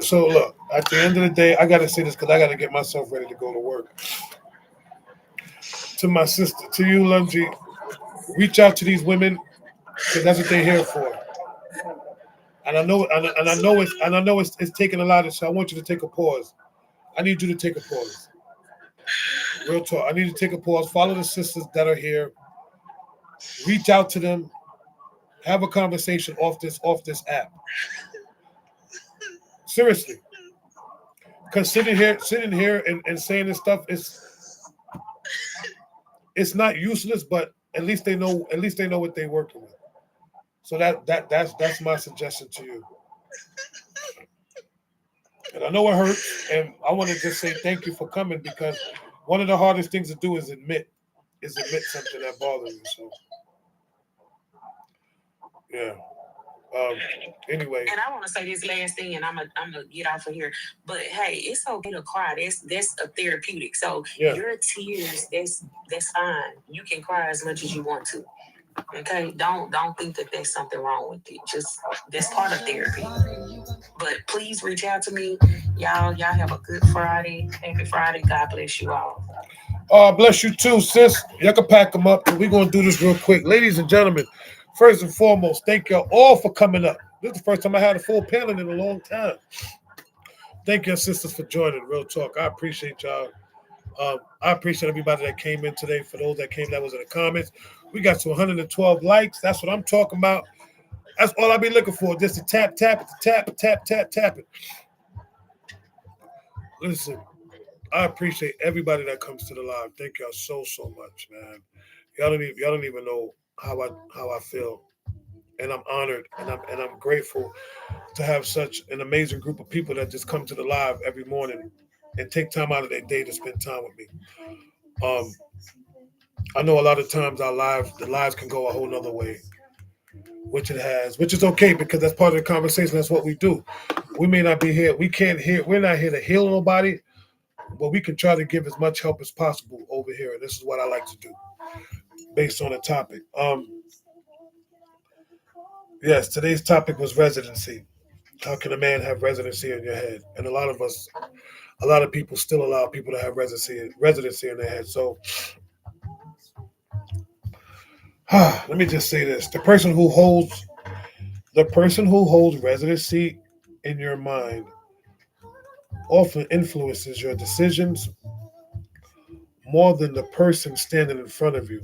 B: So look. At the end of the day, I gotta say this because I gotta get myself ready to go to work. To my sister, to you, Lungi, reach out to these women because that's what they're here for. And I know it's taking a lot of. So I want you to take a pause. I need you to take a pause. Real talk. I need to take a pause. Follow the sisters that are here. Reach out to them Have a conversation off this app. Seriously. Because sitting here and saying this stuff it's not useless, but at least they know what they're working with. So that's my suggestion to you. And I know it hurts, and I want to just say thank you for coming, because one of the hardest things to do is admit something that bothers you. So yeah. Anyway.
H: And I want to say this last thing, and I'm gonna get off of here. But hey, it's okay to cry. That's a therapeutic. So
B: Yeah.
H: your tears, that's fine. You can cry as much as you want to. Okay, don't think that there's something wrong with it. Just that's part of therapy. But please reach out to me, y'all. Y'all have a good Friday. Happy Friday. God bless you all.
B: Bless you too, sis. Y'all can pack them up, and we're gonna do this real quick, ladies and gentlemen. First and foremost, thank y'all all for coming up. This is the first time I had a full panel in a long time. Thank you, sisters, for joining. Real talk. I appreciate y'all. I appreciate everybody that came in today. For those that came, that was in the comments. We got to 112 likes. That's what I'm talking about. That's all I be looking for. Just to tap it. Listen, I appreciate everybody that comes to the live. Thank y'all so much, man. Y'all don't even know how I feel, and I'm honored and I'm grateful to have such an amazing group of people that just come to the live every morning and take time out of their day to spend time with me. I know a lot of times the lives can go a whole nother way, which is okay, because that's part of the conversation. That's what we do. We may not be here. We're not here to heal nobody, but we can try to give as much help as possible over here. And this is what I like to do based on the topic. Yes, today's topic was residency. How can a man have residency in your head? And a lot of people still allow people to have residency in their head. So let me just say this. The person who holds residency in your mind often influences your decisions more than the person standing in front of you.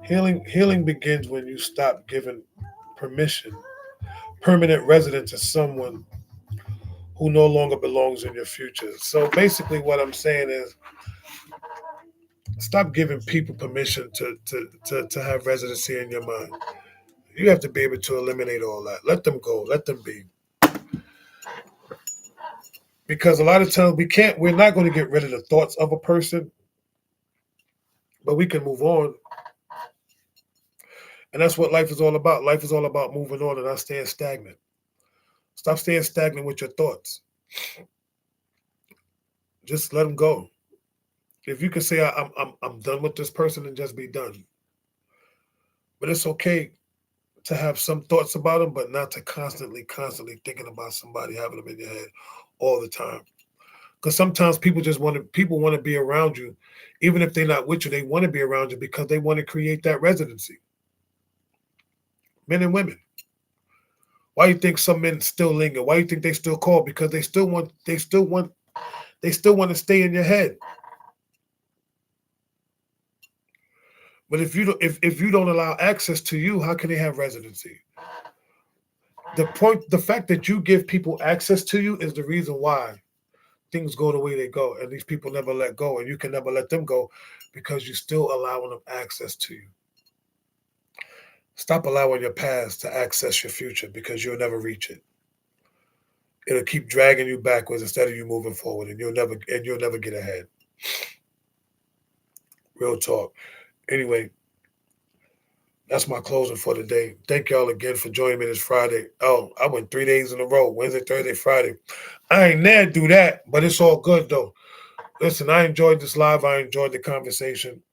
B: Healing begins when you stop giving permanent residence to someone who no longer belongs in your future. So basically what I'm saying is, stop giving people permission to have residency in your mind. You have to be able to eliminate all that. Let them go. Let them be. Because a lot of times we're not going to get rid of the thoughts of a person, but we can move on. And that's what life is all about. Life is all about moving on and not staying stagnant. Stop staying stagnant with your thoughts. Just let them go. If you can say I'm done with this person, and just be done. But it's okay to have some thoughts about them, but not to constantly thinking about somebody, having them in your head all the time. Because sometimes people want to be around you, even if they're not with you. They want to be around you because they want to create that residency. Men and women. Why do you think some men still linger? Why do you think they still call? Because they still want to stay in your head. But if you don't allow access to you, how can they have residency? The fact that you give people access to you is the reason why things go the way they go, and these people never let go, and you can never let them go, because you're still allowing them access to you. Stop allowing your past to access your future, because you'll never reach it. It'll keep dragging you backwards instead of you moving forward, and you'll never get ahead. Real talk. Anyway, that's my closing for today. Thank y'all again for joining me this Friday. Oh, I went 3 days in a row, Wednesday, Thursday, Friday. I ain't never do that, but it's all good though. Listen, I enjoyed this live. I enjoyed the conversation.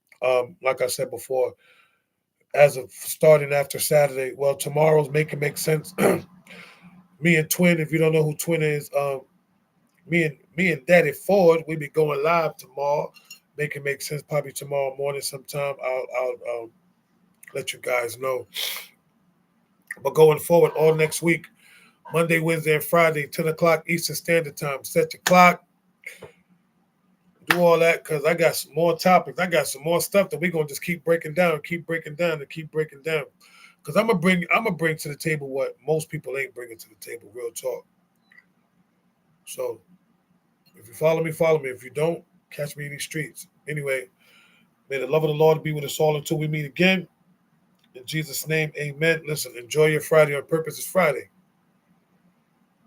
B: Like I said before, as of starting after Saturday, well, tomorrow's Make It Make Sense. Me and Twin, if you don't know who Twin is, me and Daddy Ford, we be going live tomorrow. Make It Make Sense probably tomorrow morning sometime. I'll let you guys know. But going forward, all next week, Monday, Wednesday, and Friday, 10 o'clock Eastern Standard Time. Set your clock. Do all that, because I got some more topics. I got some more stuff that we're going to just keep breaking down. Because I'm gonna bring to the table what most people ain't bringing to the table. Real talk. So if you follow me, follow me. If you don't, catch me in these streets. Anyway, may the love of the Lord be with us all until we meet again. In Jesus' name, amen. Listen, enjoy your Friday on purpose. It's Friday.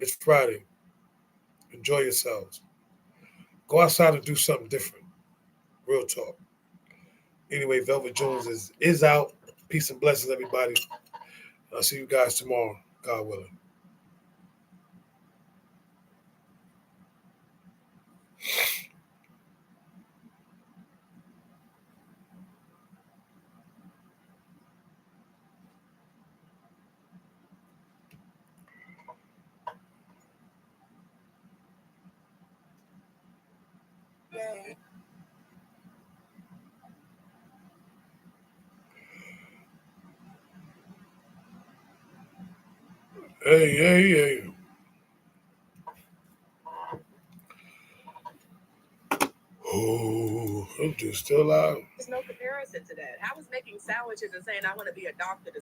B: It's Friday. Enjoy yourselves. Go outside and do something different. Real talk. Anyway, Velvet Jones is out. Peace and blessings, everybody. I'll see you guys tomorrow, God willing. Hey. Oh, I'm just still out.
M: There's no comparison to that. I was making sandwiches and saying I want to be a doctor.